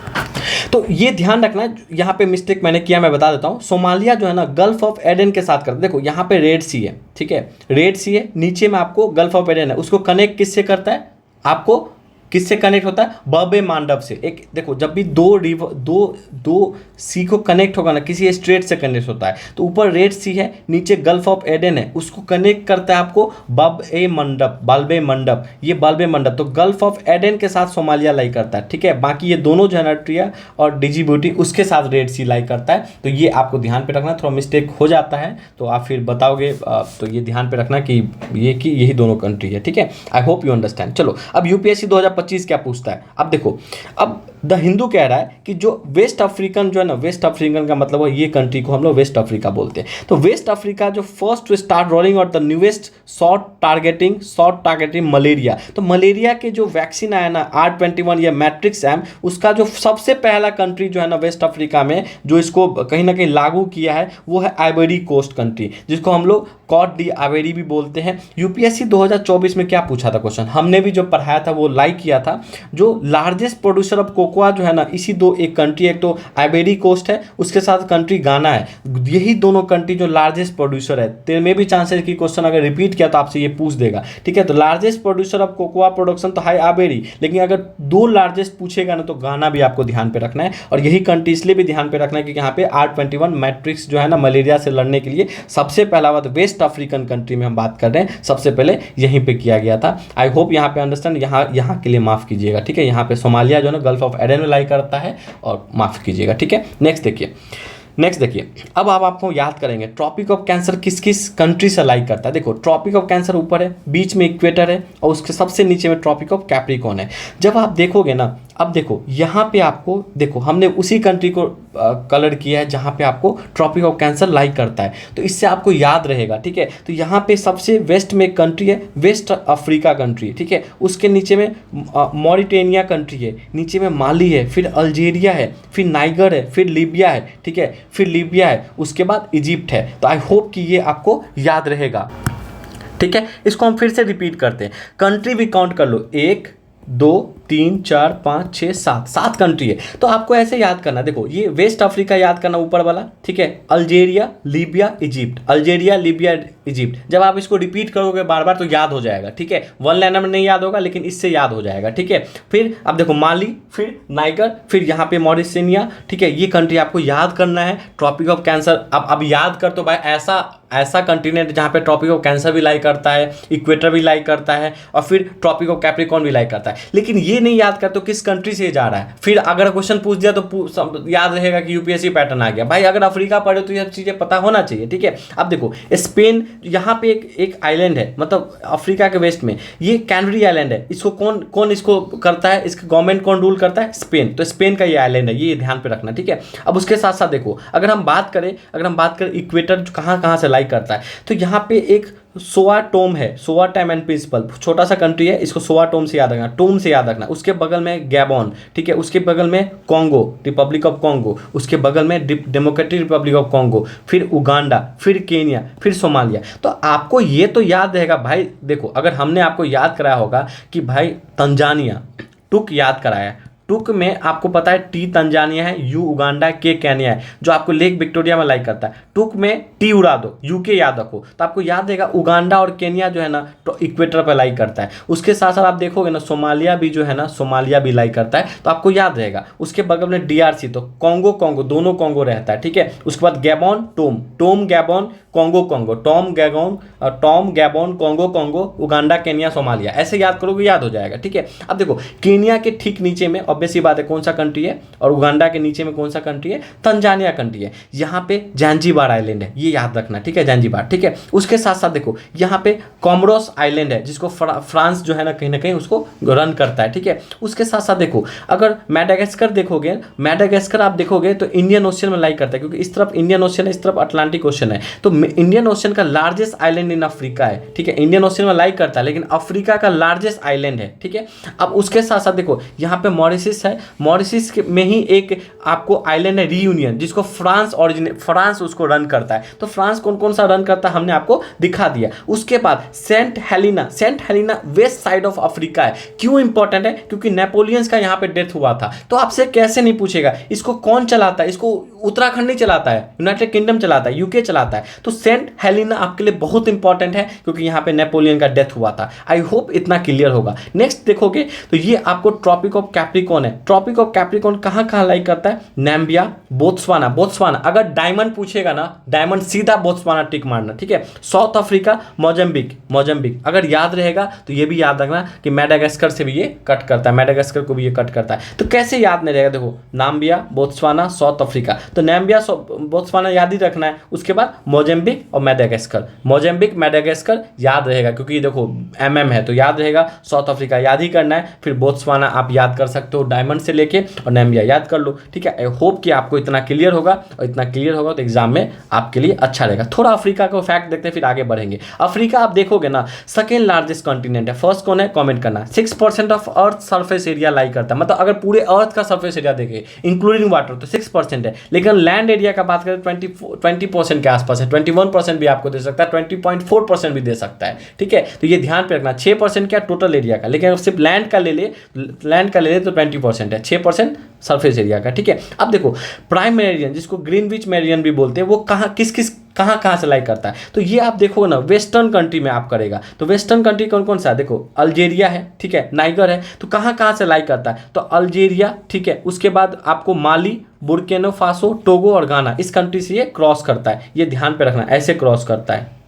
तो ये ध्यान रखना है, यहाँ पे मिस्टेक मैंने किया, मैं बता देता हूँ। सोमालिया जो है ना गल्फ ऑफ एडन के साथ करता है। देखो यहाँ पे रेड सी है, ठीक है, रेड सी है, नीचे में आपको गल्फ ऑफ एडन है, उसको कनेक्ट किससे करता है, आपको किससे कनेक्ट होता है, बबे मांडव से। एक देखो जब भी दो सी को कनेक्ट होगा ना, किसी स्ट्रेट से कनेक्ट होता है, तो ऊपर रेड सी है, नीचे गल्फ ऑफ एडन है, उसको कनेक्ट करता है आपको बाल्बे मंडप, ये बाल्बे मंडप। तो गल्फ ऑफ एडन के साथ सोमालिया लाई करता है, ठीक है। बाकी ये दोनों जनरेट्रिया और डिजिबूटी उसके साथ रेड सी लाई करता है। तो ये आपको ध्यान पे रखना, थोड़ा मिस्टेक हो जाता है तो आप फिर बताओगे, तो ये ध्यान पे रखना कि यही दोनों कंट्री है, ठीक है। I hope you understand. चलो अब यूपीएससी 2025 क्या पूछता है। अब देखो, अब द हिंदू कह रहा है कि जो वेस्ट अफ्रीकन जो है ना, वेस्ट अफ्रीकन का मतलब है ये कंट्री को हम लोग वेस्ट अफ्रीका बोलते हैं। तो वेस्ट अफ्रीका जो फर्स्ट टू स्टार्ट रोलिंग और the newest short targeting malaria. तो मलेरिया के जो वैक्सीन आया ना R21 या मैट्रिक्स एम, उसका जो सबसे पहला कंट्री जो है ना वेस्ट अफ्रीका में जो इसको कहीं ना कहीं लागू किया है वो है आइवरी कोस्ट कंट्री, जिसको हम लोग कॉट डी आइवरी भी बोलते हैं। यूपीएससी 2024 में क्या पूछा था क्वेश्चन, हमने भी जो पढ़ाया था वो लाइक किया था। जो लार्जेस्ट प्रोड्यूसर ऑफ कोकोआ जो है ना, इसी एक कंट्री, एक तो आइवरी कोस्ट है, उसके साथ कंट्री गाना है, यही दोनों कंट्री जो लार्जेस्ट प्रोड्यूसर है। तेरे में भी चांसेस कि क्वेश्चन अगर रिपीट किया तो आपसे ये पूछ देगा, ठीक है। तो largest producer of cocoa production तो है आइवरी, लेकिन अगर 2 लार्जेस्ट पूछेगा ना तो गाना भी आपको ध्यान पे रखना है। और यही कंट्री इसलिए भी ध्यान पे रखना है कि यहाँ पे R21 मैट्रिक्स जो है ना मलेरिया से लड़ने के लिए सबसे पहला बात वेस्ट अफ्रीकन कंट्री में हम बात कर रहे हैं, सबसे पहले यहीं पे किया गया था। आई होप यहाँ पे अंडरस्टैंड, यहाँ के लिए माफ कीजिएगा, ठीक है। यहाँ पे सोमालिया जो है ना गल्फ ऑफ एडन में लाई करता है, और माफ कीजिएगा, ठीक है। नेक्स्ट देखिए, अब आप आपको याद करेंगे ट्रॉपिक ऑफ कैंसर किस किस कंट्री से लाई करता है। देखो ट्रॉपिक ऑफ कैंसर ऊपर है, बीच में इक्वेटर है, और उसके सबसे नीचे में ट्रॉपिक ऑफ कैप्रिकॉर्न है। जब आप देखोगे ना, अब देखो यहाँ पे आपको, देखो हमने उसी कंट्री को कलर किया है जहाँ पे आपको ट्रॉपिक ऑफ कैंसर लाई करता है, तो इससे आपको याद रहेगा, ठीक है। तो यहाँ पे सबसे वेस्ट में कंट्री है वेस्ट अफ्रीका कंट्री, ठीक है। उसके नीचे में मॉरिटेनिया कंट्री है, नीचे में माली है, फिर अल्जीरिया है, फिर नाइगर है, फिर लीबिया है, ठीक है, फिर लीबिया है, उसके बाद इजिप्ट है। तो आई होप कि ये आपको याद रहेगा, ठीक है। इसको हम फिर से रिपीट करते हैं, कंट्री भी काउंट कर लो, 1 2 3 4 5 6 7 कंट्री है। तो आपको ऐसे याद करना, देखो ये वेस्ट अफ्रीका याद करना ऊपर वाला, ठीक है, Algeria Libya Egypt, Algeria Libya Egypt. जब आप इसको रिपीट करोगे बार बार तो याद हो जाएगा, ठीक है। वन लाइनर में नहीं याद होगा लेकिन इससे याद हो जाएगा, ठीक है। फिर अब देखो माली, फिर नाइगर, फिर यहाँ पे मॉरिशनिया, ठीक है। ये कंट्री आपको याद करना है। ट्रॉपिक ऑफ कैंसर अब याद कर, तो भाई ऐसा कंटिनेंट जहाँ पे ट्रॉपिक ऑफ कैंसर भी लाई करता है, इक्वेटर भी लाई करता है, और फिर ट्रॉपिक ऑफ कैप्रिकॉर्न भी लाई करता है। लेकिन ये नहीं याद कर तो किस कंट्री से जा रहा है। फिर अगर क्वेश्चन पूछ दिया तो याद रहेगा कि यूपीएससी पैटर्न आ गया। भाई अगर अफ्रीका पढ़े तो ये सब चीज़ें पता होना चाहिए, ठीक है। अब देखो स्पेन, यहाँ पे एक आइलैंड है, मतलब अफ्रीका के वेस्ट में, ये कैनरी आइलैंड है। इसको कौन इसको करता है, इसका गवर्नमेंट कौन रूल करता है, स्पेन। तो स्पेन का ये आइलैंड है, ये ध्यान पे रखना, ठीक है। अब उसके साथ साथ देखो, अगर हम बात करें इक्वेटर कहाँ से लाई करता है, तो यहाँ पे एक सोआ टोम है, सोआ टैम एंड प्रिंसिपल, छोटा सा कंट्री है, इसको सोआ टोम से याद रखना, टोम से याद रखना। उसके बगल में गैबॉन, ठीक है, उसके बगल में कॉन्गो, रिपब्लिक ऑफ कॉन्गो, उसके बगल में डेमोक्रेटिक रिपब्लिक ऑफ कॉन्गो, फिर उगांडा, फिर केनिया, फिर सोमालिया। तो आपको ये तो याद रहेगा भाई। देखो अगर हमने आपको याद कराया होगा कि भाई तंजानिया, टुक याद कराया, टुक में आपको पता है टी तंजानिया है, यू उगांडा, के केन्या है, जो आपको लेक विक्टोरिया में लाइक करता है। टुक में टी उड़ा दो, यूके याद रखो, तो आपको याद रहेगा उगांडा और केन्या जो है ना तो इक्वेटर पर लाइक करता है। उसके साथ साथ आप देखोगे ना सोमालिया भी जो है ना, सोमालिया भी लाइक करता है, तो आपको याद रहेगा। उसके बगल में डीआरसी, तो कॉन्गो कॉन्गो, दोनों कॉन्गो रहता है, ठीक है। उसके बाद Gabon, Tome, Tome Gabon, Congo Congo, Tom Gabon, Congo Congo, Uganda, Kenya, Somalia, ऐसे याद करोगे याद हो जाएगा, ठीक है। अब देखो केन्या के ठीक नीचे में ऑब्वियस सी बात है कौन सा कंट्री है, और उगांडा के नीचे में कौन सा कंट्री है, तंजानिया कंट्री है। यहाँ पे जैंजिबार आइलैंड है, ये याद रखना, ठीक है, जैंजिबार, ठीक है। उसके साथ साथ देखो यहाँ पे कॉमोरोस आइलैंड है, जिसको फ्रांस जो है ना कहीं उसको रन करता है, ठीक है। उसके साथ साथ देखो अगर मैडागास्कर देखोगे, मैडागास्कर आप देखोगे तो इंडियन ओशियन में लाइक करता है, क्योंकि इस तरफ इंडियन ओशियन है, इस तरफ अटलांटिक ओशियन है। तो इंडियन ओशियन का लार्जेस्ट आइलैंड इन अफ्रीका है, ठीक है। इंडियन ओशियन में लाइक करता है, लेकिन अफ्रीका का लार्जेस्ट आइलैंड है, ठीक है। अब उसके साथ साथ देखो यहाँ पे मॉरिशस है, मॉरिशस में ही एक आपको आइलैंड है रियूनियन, जिसको फ्रांस उसको रन करता है। तो फ्रांस कौन कौन सा रन करता है हमने आपको दिखा दिया। उसके बाद Saint Helena west side of Africa है। क्यों इंपॉर्टेंट है? क्योंकि नेपोलियंस का यहाँ पे डेथ हुआ था। तो आपसे कैसे नहीं पूछेगा इसको कौन चलाता है, इसको उत्तराखंड नहीं चलाता है, यूनाइटेड किंगडम चलाता है, यूके चलाता है। तो सेंट हेलिना आपके लिए बहुत इंपॉर्टेंट है, क्योंकि यहाँ पे नेपोलियन का डेथ हुआ था। आई होप इतना क्लियर होगा। नेक्स्ट देखोगे तो ये आपको ट्रॉपिक ऑफ कैप्रिकॉर्न है। ट्रॉपिक ऑफ कैप्रिकॉर्न कहाँ कहाँ लाइक करता है? Namibia, Botswana. अगर डायमंड पूछेगा ना, डायमंड सीधा बोत्सवाना टिक मारना, ठीक है। साउथ अफ्रीका, मोजम्बिक अगर याद रहेगा तो ये भी याद रखना कि मैडागास्कर से भी ये कट करता है, मैडागास्कर को भी ये कट करता है। तो कैसे याद नहीं रहेगा? देखो नाम्बिया, बोत्सवाना, साउथ अफ्रीका, तो नाम्बिया बोत्सवाना याद ही रखना है। उसके बाद मोजम्बिक और मैडागास्कर, मोजम्बिक मैडागास्कर याद रहेगा, क्योंकि देखो MM है तो याद रहेगा। साउथ अफ्रीका याद ही करना है, फिर बोत्सवाना आप याद कर सकते हो डायमंड से लेके, और नाम्बिया याद कर लो, ठीक है। आई होप कि आपको इतना क्लियर होगा, और इतना क्लियर होगा तो एग्जाम में आपके लिए अच्छा रहेगा। थोड़ा अफ्रीका को फैक्ट देखते हैं फिर आगे बढ़ेंगे। अफ्रीका आप देखोगे ना सेकेंड लार्जेस्ट कॉन्टिनेंट है, फर्स्ट कौन है कमेंट करना। 6% ऑफ अर्थ सरफेस एरिया लाई करता है, मतलब अगर पूरे अर्थ का सरफेस एरिया देखें इंक्लूडिंग वाटर तो 6% है, लेकिन लैंड एरिया का बात करें 20% के आसपास है, 21% भी आपको दे सकता है, 20.4% भी दे सकता है, ठीक है। तो ये ध्यान पे रखना, 6% क्या टोटल एरिया का, लेकिन सिर्फ लैंड का ले ले तो 20% है, 6% सरफेस एरिया का, ठीक है। अब देखो प्राइम मेरिडियन, जिसको ग्रीनविच मेरिडियन भी बोलते हैं, वो कहाँ से लाइक करता है? तो ये आप देखो ना वेस्टर्न कंट्री में आप करेगा, तो वेस्टर्न कंट्री कौन कौन सा है? देखो अल्जीरिया है, ठीक है, नाइगर है। तो कहाँ से लाइक करता है? तो अल्जीरिया, ठीक है। उसके बाद आपको माली, बुर्किना फासो, टोगो और गाना, इस कंट्री से ये क्रॉस करता है, ये ध्यान पे रखना, ऐसे क्रॉस करता है।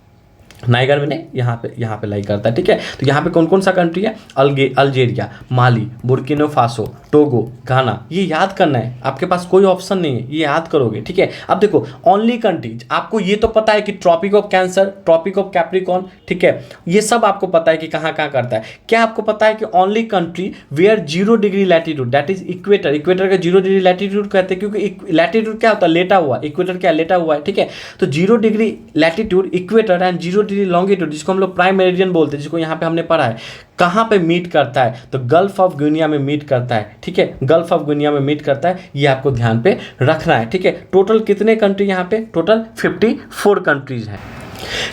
नाइगर में नहीं, यहाँ पे लाइक करता है, ठीक है। तो यहाँ पे कौन कौन सा कंट्री है? अल्जीरिया, माली, बुर्किना फासो, टोगो, घाना, ये याद करना है, आपके पास कोई ऑप्शन नहीं है, ये याद करोगे, ठीक है। अब देखो ओनली कंट्री, आपको ये तो पता है कि tropic of cancer, tropic of capricorn, ठीक है, ये सब आपको पता है कि कहाँ करता है। क्या आपको पता है कि only country where 0 degree latitude, that is equator, equator का 0 डिग्री लैटिट्यूड कहते हैं, क्योंकि लैटिट्यूड क्या होता है? लेटा हुआ, इक्वेटर क्या लेटा हुआ है, ठीक है। तो 0 degree latitude equator and 0 degree longitude, जिसको हम लोग प्राइम मेरिडियन बोलते हैं, जिसको यहाँ पे हमने पढ़ा है, कहाँ पे मीट करता है? तो गल्फ ऑफ गिनिया में मीट करता है, ठीक है, गल्फ ऑफ गिनिया में मीट करता है, ये आपको ध्यान पे रखना है, ठीक है। टोटल कितने कंट्री यहाँ पे? टोटल 54 कंट्रीज हैं,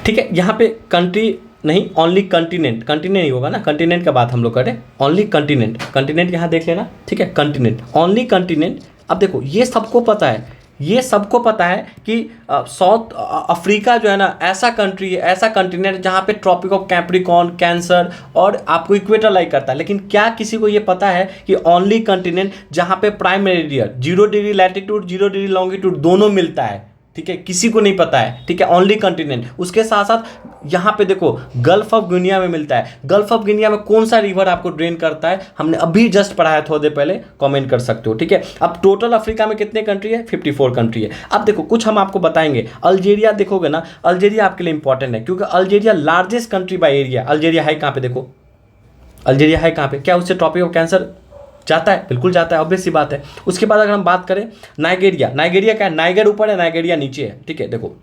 ठीक है। यहाँ पे कंट्री नहीं, ओनली कंटिनेंट नहीं होगा ना, कंटिनेंट का बात हम लोग करें, ओनली कंटिनेंट यहाँ देख लेना, ठीक है, कंटिनेंट, ओनली कंटिनेंट। अब देखो ये सबको पता है कि साउथ अफ्रीका जो है ना ऐसा कंट्री है, ऐसा कंटिनेंट जहाँ पे ट्रॉपिक ऑफ कैप्रिकॉर्न, कैंसर और आपको इक्वेटर लाइक करता है। लेकिन क्या किसी को ये पता है कि ओनली कंटिनेंट जहाँ पे prime meridian 0 degree latitude 0 degree longitude दोनों मिलता है, ठीक है, किसी को नहीं पता है, ठीक है, ओनली कंटिनेंट। उसके साथ साथ यहाँ पे देखो गल्फ ऑफ गिनिया में मिलता है। गल्फ ऑफ गिनिया में कौन सा रिवर आपको ड्रेन करता है? हमने अभी जस्ट पढ़ाया थोड़ी देर पहले, कमेंट कर सकते हो, ठीक है। अब टोटल अफ्रीका में कितने कंट्री है? 54 कंट्री है। अब देखो कुछ हम आपको बताएंगे। अल्जीरिया देखोगे ना, अल्जीरिया आपके लिए इंपॉर्टेंट है, क्योंकि Algeria largest country by area. Algeria है कहाँ पे? देखो अल्जीरिया है कहाँ पे? क्या उससे ट्रॉपिक ऑफ कैंसर जाता है? बिल्कुल जाता है, ऑब्वियस सी बात है। उसके बाद अगर हम बात करें नाइगेरिया क्या है? नाइगर ऊपर है, नाइगेरिया नीचे है, ठीक है। देखो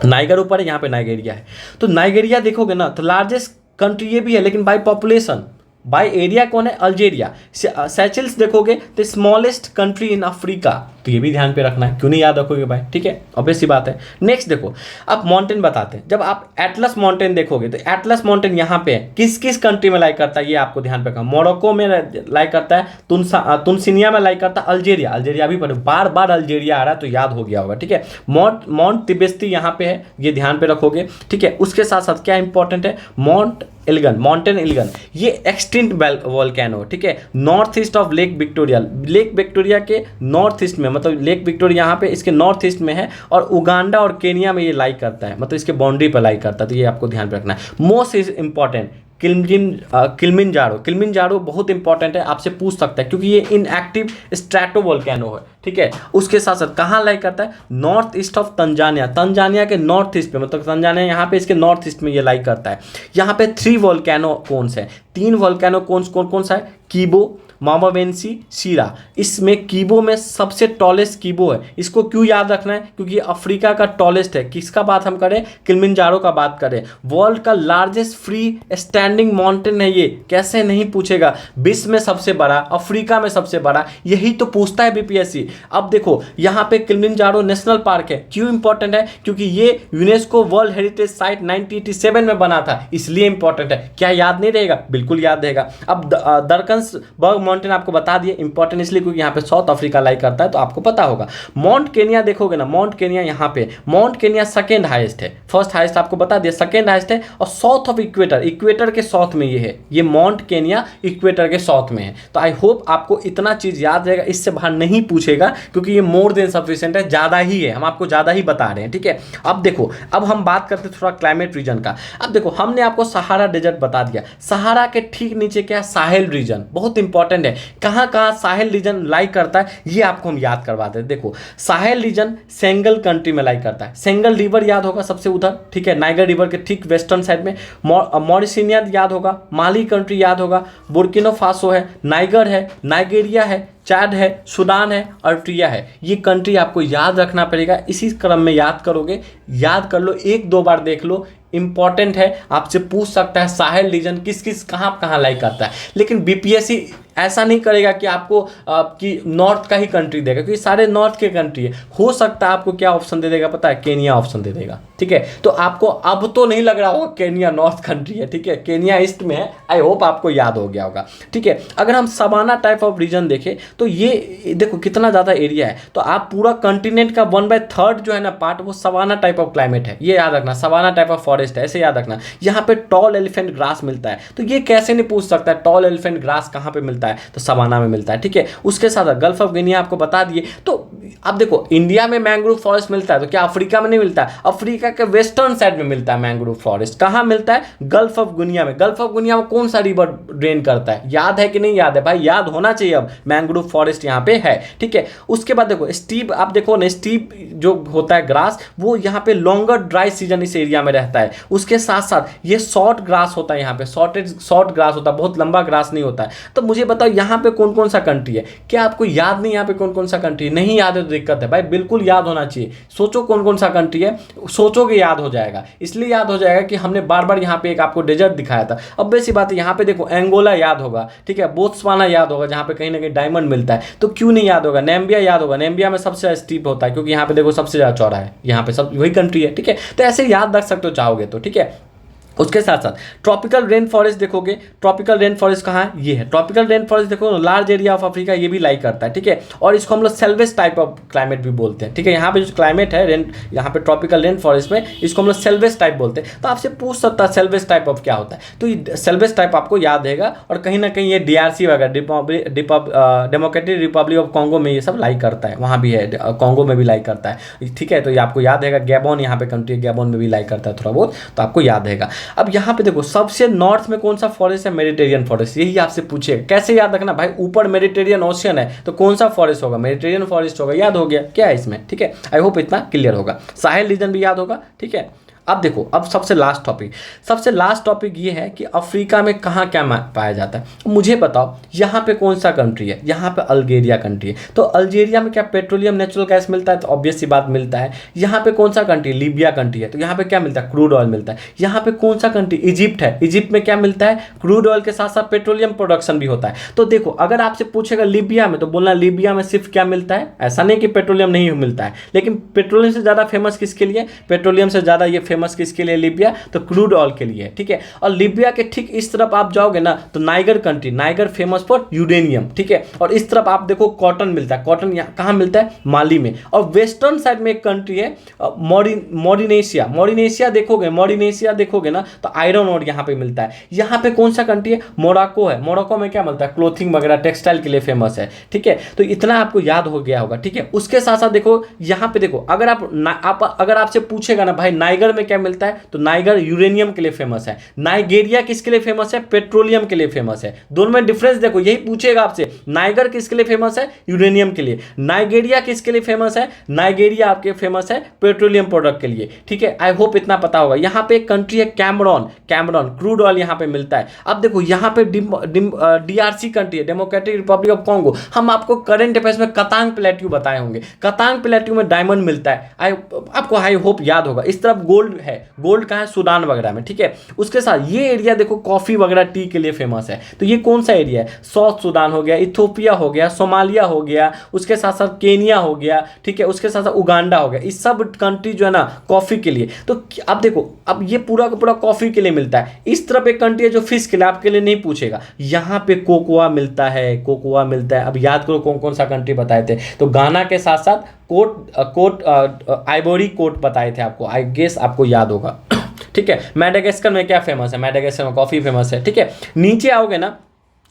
नाइगर ऊपर है, यहाँ पे नाइगेरिया है। तो नाइगेरिया देखोगे ना तो लार्जेस्ट कंट्री ये भी है, लेकिन बाय पॉपुलेशन, बाय एरिया कौन है? अल्जेरिया। सेचेल्स देखोगे तो स्मॉलेस्ट कंट्री इन अफ्रीका, तो ये भी ध्यान पे रखना है, क्यों नहीं याद रखोगे भाई, ठीक है, ऑब्वियस सी बात है। नेक्स्ट देखो, अब माउंटेन बताते हैं। जब आप एटलस माउंटेन देखोगे तो एटलस माउंटेन यहाँ पे है, किस किस कंट्री में लाई करता है ये आपको ध्यान पे रखना। मोरक्को में लाई करता है, तुनसिनिया में लाई करता है, अल्जेरिया, अल्जेरिया भी पढ़ो, बार बार अल्जेरिया आ रहा है तो याद हो गया होगा, ठीक है। माउंट तिबेस्ती यहाँ पे है, ये ध्यान पे रखोगे, ठीक है। उसके साथ साथ क्या इंपॉर्टेंट है, माउंटेन एलिगन, ये एक्सटिंक्ट वोल्केनो, ठीक है, north east of lake Victoria के नॉर्थ ईस्ट में, मतलब लेक विक्टोरिया यहाँ पे इसके नॉर्थ ईस्ट में है, और उगांडा और केनिया में ये लाई करता है, मतलब इसके बाउंड्री पर लाई करता है, तो ये आपको ध्यान पे रखना है। मोस्ट इज इंपॉर्टेंट किलिमंजारो बहुत इंपॉर्टेंट है, आपसे पूछ सकता है क्योंकि ये इनएक्टिव स्ट्रैटोवोल्केनो है, ठीक है। उसके साथ साथ कहाँ लाई करता है, नॉर्थ ईस्ट ऑफ तंजानिया के नॉर्थ ईस्ट पे, मतलब तंजानिया यहाँ पे इसके नॉर्थ ईस्ट में ये लाई करता है। यहाँ पे 3 वोल्केनो कोन्स है, 3 वोल्केनो कोन्स कौन सा है, कीबो, मामावेंसी, सीरा। इसमें कीबो में सबसे टॉलेस्ट कीबो है, इसको क्यों याद रखना है, क्योंकि अफ्रीका का टॉलेस्ट है। किसका बात हम करें, किलिमंजारो का बात करें, वर्ल्ड का लार्जेस्ट फ्री स्टैंडिंग माउंटेन है ये, कैसे नहीं पूछेगा, विश्व में सबसे बड़ा, अफ्रीका में सबसे बड़ा, यही तो पूछता है बीपीएससी। अब देखो यहाँ पे किलिमंजारो नेशनल पार्क है, क्यों इंपॉर्टेंट है, क्योंकि ये यूनेस्को वर्ल्ड हेरिटेज साइट 1987 में बना था, इसलिए इंपॉर्टेंट है। क्या याद नहीं रहेगा, बिल्कुल याद रहेगा। अब दरकन्सबर्ग माउंटेन आपको बता दिए, इंपॉर्टेंट इसलिए क्योंकि यहाँ पे साउथ अफ्रीका लाई करता है, तो आपको पता होगा। माउंट केनिया देखोगे ना, माउंट केनिया यहाँ पे, माउंट केनिया सेकेंड हाईएस्ट है, फर्स्ट हाईएस्ट आपको बता दिया, सेकेंड हाईएस्ट है, और साउथ ऑफ इक्वेटर के साउथ में ये है, ये माउंट केनिया इक्वेटर के साउथ में है। तो आई होप आपको इतना चीज याद रहेगा, इससे बाहर नहीं पूछेगा, क्योंकि ये मोर देन सफिशिएंट है, ज्यादा ही है, हम आपको ज्यादा ही बता रहे हैं, ठीक है। अब देखो, अब हम बात करते हैं थोड़ा क्लाइमेट रीजन का। अब देखो, हमने आपको सहारा डेजर्ट बता दिया, सहारा के ठीक नीचे क्या है, साहेल रीजन, बहुत इंपॉर्टेंट है। कहां कहां साहेल रीजन लाई करता है ये आपको हम याद करवा दें। देखो, साहेल रीजन सेंगल कंट्री में लाई करता है, सेंगल रिवर याद होगा सबसे उधर, ठीक है, नाइगर रिवर के ठीक वेस्टर्न साइड में। मॉरिशनिया याद होगा, माली कंट्री याद होगा, बुर्किनो फासो है, नाइगर है, नाइगेरिया है, चाड है, सूडान है, अर्ट्रिया है। ये कंट्री आपको याद रखना पड़ेगा, इसी क्रम में याद करोगे, याद कर लो, 1-2 बार देख लो, इंपॉर्टेंट है, आपसे पूछ सकता है साहेल रीजन किस किस कहाँ लाई करता है। लेकिन बीपीएससी ऐसा नहीं करेगा कि आपको कि नॉर्थ का ही कंट्री देगा, क्योंकि सारे नॉर्थ के कंट्री है। हो सकता है आपको क्या ऑप्शन दे देगा पता है, केनिया ऑप्शन दे देगा, ठीक है। तो आपको अब तो नहीं लग रहा होगा केनिया नॉर्थ कंट्री है, ठीक है, केनिया ईस्ट में है। आई होप आपको याद हो गया होगा, ठीक है। अगर हम सवाना टाइप ऑफ रीजन देखें तो ये देखो कितना ज़्यादा एरिया है, तो आप पूरा कंटिनेंट का 1/3 जो है ना पार्ट, वो सवाना टाइप ऑफ क्लाइमेट है, ये याद रखना, सवाना टाइप ऑफ फॉरेस्ट है, ऐसे याद रखना। यहाँ पे टॉल एलिफेंट ग्रास मिलता है, तो ये कैसे नहीं पूछ सकता है टॉल एलिफेंट ग्रास कहाँ पे मिलता है, तो सवाना में मिलता है, ठीक है। उसके साथ गल्फ ऑफ गिनी आपको बता दिए। तो अब देखो, इंडिया में मैंग्रोव फॉरेस्ट मिलता है, तो क्या अफ्रीका में नहीं मिलता है? अफ्रीका के वेस्टर्न साइड में मिलता है मैंग्रोव फॉरेस्ट। कहाँ मिलता है? गल्फ ऑफ गुनिया में। गल्फ ऑफ गुनिया में कौन सा रिवर ड्रेन करता है, याद है कि नहीं याद है भाई? याद होना चाहिए। अब मैंग्रोव फॉरेस्ट यहाँ पे है, ठीक है। उसके बाद देखो स्टीप, आप देखो ना, स्टीप जो होता है ग्रास, वो यहाँ पे लॉन्गर ड्राई सीजन इस एरिया में रहता है। उसके साथ साथ ये शॉर्ट ग्रास होता है, यहाँ पे शॉर्ट ग्रास होता है, बहुत लंबा ग्रास नहीं होता है। तो मुझे बताओ यहाँ पे कौन कौन सा कंट्री है? क्या आपको याद नहीं यहाँ पे कौन कौन सा कंट्री है? नहीं याद है तो दिक्कत है भाई, बिल्कुल याद होना चाहिए। सोचो कौन कौन सा कंट्री है, सोचोगे याद हो जाएगा। इसलिए याद हो जाएगा कि हमने बार बार यहाँ पे एक आपको डेजर्ट दिखाया था। अब वैसी बात है, यहाँ पे देखो एंगोला याद होगा, ठीक है, बोत्सवाना याद होगा जहाँ पे कहीं ना कहीं डायमंड मिलता है। तो क्यों नहीं याद होगा? नाम्बिया याद होगा, नाम्बिया में सबसे स्टीप होता है, क्योंकि यहाँ पे देखो सबसे ज्यादा चौड़ा है, यहाँ पे सब वही कंट्री है, ठीक है। तो ऐसे याद रख सकते हो चाहोगे तो, ठीक है। उसके साथ साथ ट्रॉपिकल रेन फॉरेस्ट देखोगे, ट्रॉपिकल रेन फॉरेस्ट कहाँ है? ये है ट्रॉपिकल रेन फॉरेस्ट। देखो लार्ज एरिया ऑफ अफ्रीका ये भी लाइक करता है, ठीक है। और इसको हम लोग सेल्वेज टाइप ऑफ क्लाइमेट भी बोलते हैं, ठीक है। यहाँ पे जो क्लाइमेट है रेन, यहाँ पे ट्रॉपिकल रेन फॉरेस्ट में, इसको हम लोग सेल्वेज टाइप बोलते हैं। तो आपसे पूछ सकता है सेल्वेज टाइप ऑफ क्या होता है, तो ये सेल्वेज टाइप आपको याद रहेगा। और कहीं ना कहीं ये DRC वगैरह, डेमोक्रेटिक रिपब्लिक ऑफ कॉन्गो में ये सब लाइक करता है, वहाँ भी है, कॉन्गो में भी लाइक करता है, ठीक है। तो ये आपको याद रहेगा। गैबोन यहाँ पे कंट्री है, गैबोन में भी लाइक करता है थोड़ा बहुत, तो आपको याद रहेगा। अब यहाँ पे देखो सबसे नॉर्थ में कौन सा फॉरेस्ट है? Mediterranean forest. यही आपसे पूछेगा। कैसे याद रखना भाई? ऊपर मेडिटेरियन ओशियन है, तो कौन सा फॉरेस्ट होगा? मेडिटेरियन फॉरेस्ट होगा। याद हो गया क्या है इसमें, ठीक है। आई होप इतना क्लियर होगा। साहेल रीजन भी याद होगा, ठीक है। अब देखो, अब सबसे लास्ट टॉपिक ये है कि अफ्रीका में कहाँ क्या पाया जाता है। मुझे बताओ यहाँ पे कौन सा कंट्री है, यहाँ पे अल्जीरिया कंट्री है। तो अल्जीरिया में क्या पेट्रोलियम नेचुरल गैस मिलता है? तो ऑब्वियस सी बात मिलता है। यहाँ पे कौन सा कंट्री? लीबिया कंट्री है, तो यहाँ पे क्या मिलता है? क्रूड ऑयल मिलता है। यहाँ पे कौन सा कंट्री? इजिप्ट है, इजिप्ट में क्या मिलता है? क्रूड ऑयल के साथ साथ पेट्रोलियम प्रोडक्शन भी होता है। तो देखो, अगर आपसे पूछेगा लीबिया में, तो बोलना लीबिया में सिर्फ क्या मिलता है, ऐसा नहीं कि पेट्रोलियम नहीं मिलता है, लेकिन पेट्रोलियम से ज़्यादा फेमस किसके लिए? पेट्रोलियम से ज़्यादा ये फेमस किसके लिए लीबिया? तो क्रूड ऑयल के लिए, ठीक है। और लीबिया के ठीक इस तरफ आप जाओगे ना, तो Niger country, Niger famous for uranium, ठीक है। और इस तरफ आप देखो कॉटन मिलता है, कॉटन यहाँ कहाँ मिलता है? माली में। और वेस्टर्न साइड में एक कंट्री है मॉरिनेशिया, मॉरिनेशिया देखोगे ना, तो आयरन ओर यहाँ पे मिलता है। यहाँ पे कौन सा कंट्री है? मोरक्को है, मोरक्को में क्या मिलता है? क्लोथिंग वगैरह टेक्सटाइल के लिए फेमस है, ठीक है। तो इतना आपको याद हो गया होगा, ठीक है। उसके साथ साथ देखो यहाँ पे देखो, अगर आपसे पूछेगा ना भाई नाइगर में क्या मिलता है, तो नाइगर यूरेनियम के लिए फेमस है। नाइगेरिया किसके लिए फेमस है? पेट्रोलियम के लिए फेमस है। दोनों में डिफरेंस देखो, यही पूछेगा आपसे, नाइगर किसके लिए फेमस है? यूरेनियम के लिए। नाइगेरिया किसके लिए फेमस है? नाइगेरिया आपके फेमस है पेट्रोलियम प्रोडक्ट के लिए, ठीक है। आई होप इतना पता होगा। यहाँ पे एक कंट्री है कैमरून, क्रूड ऑयल यहाँ पे मिलता है। अब देखो यहाँ पे डीआरसी कंट्री है, डेमोक्रेटिक रिपब्लिक ऑफ कॉन्गो। हम आपको करंट अफेयर्स में कतांग प्लेट्यू बताए होंगे, कतांग प्लेट्यू में डायमंड मिलता है, आपको आई होप याद होगा। इस तरफ गोल्ड है, गोल्ड कहाँ है? सूडान वगैरह में, ठीक है। उसके साथ ये एरिया देखो कॉफी वगैरह टी के लिए फेमस है। तो ये कौन सा एरिया है? साउथ सूडान हो गया, इथियोपिया हो गया, सोमालिया हो गया, उसके साथ साथ केनिया हो गया, ठीक है, उसके साथ साथ उगांडा हो गया। इस सब कंट्री जो है ना कॉफी के लिए। तो अब देखो, अब ये पूरा का पूरा कॉफी के लिए मिलता है। इस तरफ एक कंट्री है जो फिश के लिए, आपके लिए नहीं पूछेगा। यहाँ पे कोकोआ मिलता है, कोकोआ मिलता है। अब याद करो कौन कौन सा कंट्री बताए थे, तो गाना के साथ साथ आइवोरी कोस्ट बताए थे आपको, आई गेस आपको याद होगा, ठीक है। मेडागास्कर में क्या फेमस है? मेडागास्कर में कॉफी फेमस है, ठीक है। नीचे आओगे ना,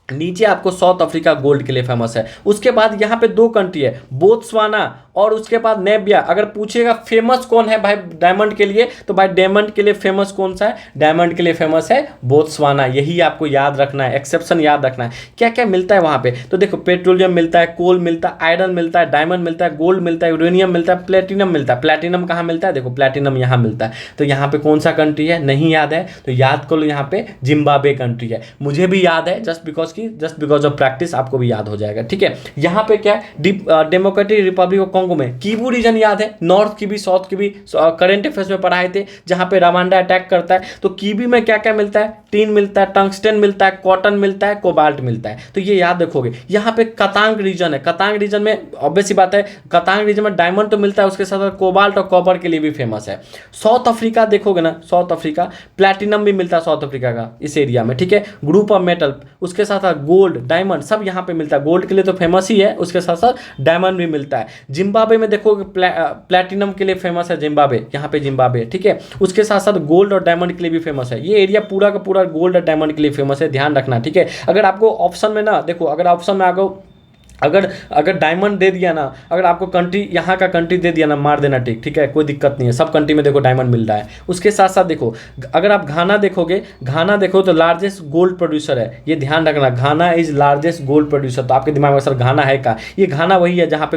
नीचे आपको साउथ अफ्रीका गोल्ड के लिए फेमस है। उसके बाद यहाँ पे दो कंट्री है, बोत्सवाना और उसके बाद नेबिया। अगर पूछेगा फेमस कौन है भाई डायमंड के लिए, तो भाई डायमंड के लिए फेमस कौन सा है? डायमंड के लिए फेमस है बोत्सवाना। यही आपको याद रखना है, एक्सेप्शन याद रखना है। क्या क्या मिलता है वहाँ पे? तो देखो पेट्रोलियम मिलता है, कोल मिलता है, आयरन मिलता है, डायमंड मिलता है, गोल्ड मिलता है, यूरेनियम मिलता है, प्लेटिनम मिलता है। प्लेटिनम कहाँ मिलता है? देखो प्लेटिनम यहाँ मिलता है। तो यहाँ पे कौन सा कंट्री है? नहीं याद है तो याद कर लो, यहाँ पे जिम्बाब्वे कंट्री है। मुझे भी याद है, जस्ट बिकॉज ऑफ प्रैक्टिस आपको भी याद हो जाएगा, ठीक है। यहाँ पे क्या है? डेमोक्रेटिक रिपब्लिक ऑफ कॉन्गो में कीबू रीजन याद है, नॉर्थ कीबी साउथ कीबी करंट अफेयर्स में पढ़ाए थे, जहाँ पे रवांडा अटैक करता है। तो कीबी में क्या क्या मिलता है? टीन मिलता है, टंगस्टन मिलता है, कॉटन मिलता है, कोबाल्ट मिलता है। तो ये याद रखोगे। यहाँ पे कतांग रीजन है, कतांग रीजन में ऑब्वियस सी बात है, कतांग रीजन में डायमंड तो मिलता है, उसके साथ साथ कोबाल्ट और कॉपर के लिए भी फेमस है। साउथ अफ्रीका देखोगे ना, साउथ अफ्रीका प्लैटिनम भी मिलता है साउथ अफ्रीका का इस एरिया में, ठीक है। ग्रुप ऑफ मेटल, उसके साथ साथ गोल्ड, डायमंड सब यहाँ पे मिलता है। गोल्ड के लिए तो फेमस ही है, उसके साथ साथ डायमंड भी मिलता है। जिम्बाब्वे में देखोगे प्लैटिनम के लिए फेमस है जिम्बाब्वे, यहाँ पे जिम्बाब्वे, ठीक है। उसके साथ साथ गोल्ड और डायमंड के लिए भी फेमस है। ये एरिया पूरा का पूरा गोल्ड और डायमंड के लिए फेमस है, ध्यान रखना, ठीक है। अगर आपको ऑप्शन में ना देखो, अगर ऑप्शन में आपको अगर डायमंड दे दिया ना, अगर आपको कंट्री यहाँ का कंट्री दे दिया ना, मार देना टिक, ठीक है, कोई दिक्कत नहीं है। सब कंट्री में देखो डायमंड मिल रहा है। उसके साथ साथ देखो, अगर आप घाना देखोगे, घाना देखो तो लार्जेस्ट गोल्ड प्रोड्यूसर है, ये ध्यान रखना। घाना इज लार्जेस्ट गोल्ड प्रोड्यूसर। तो आपके दिमाग में सर घाना है का? ये घाना वही है जहाँ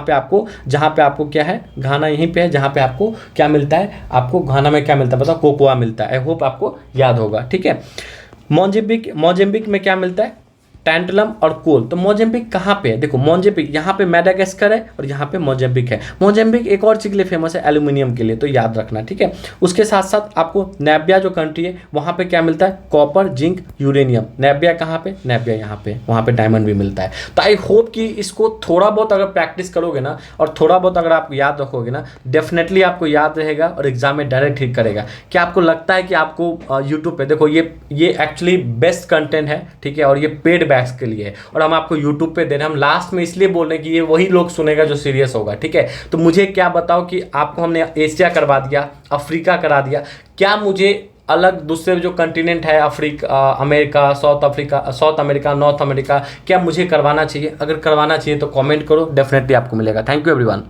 पे आपको क्या है? घाना यहीं पे है जहाँ पे आपको क्या मिलता है? आपको घाना में क्या मिलता है बताओ? कोकोआ मिलता है। आई होप आपको याद होगा, ठीक है। मोजाम्बिक में क्या मिलता है? टैंटलम और कोल। तो मोजाम्बिक कहाँ पे है? देखो मोजाम्बिक यहाँ पे मेडागास्कर है और यहाँ पे मोजाम्बिक है। मोजाम्बिक एक और चीज़ के लिए फेमस है, एल्यूमिनियम के लिए, तो याद रखना, ठीक है। उसके साथ साथ आपको नामिबिया जो कंट्री है वहाँ पे क्या मिलता है? Copper, zinc, uranium. नामिबिया कहाँ पे? नामिबिया यहाँ पे, वहाँ पे डायमंड भी मिलता है। तो आई होप कि इसको थोड़ा बहुत अगर प्रैक्टिस करोगे ना और थोड़ा बहुत अगर आप याद रखोगे ना, डेफिनेटली आपको याद रहेगा और एग्जाम में डायरेक्ट हिट करेगा। क्या आपको लगता है कि आपको यूट्यूब पे देखो, ये एक्चुअली बेस्ट कंटेंट है, ठीक है, और ये पेड बैक्स के लिए है और हम आपको यूट्यूब पे दे रहे हैं। हम लास्ट में इसलिए बोल रहे हैं कि ये वही लोग सुनेगा जो सीरियस होगा, ठीक है। तो मुझे क्या बताओ कि आपको हमने एशिया करवा दिया, अफ्रीका करा दिया, क्या मुझे अलग दूसरे जो कंटिनेंट है, Africa, America, south America, north America, क्या मुझे करवाना चाहिए? अगर करवाना चाहिए तो कमेंट करो, डेफिनेटली आपको मिलेगा। Thank you everyone.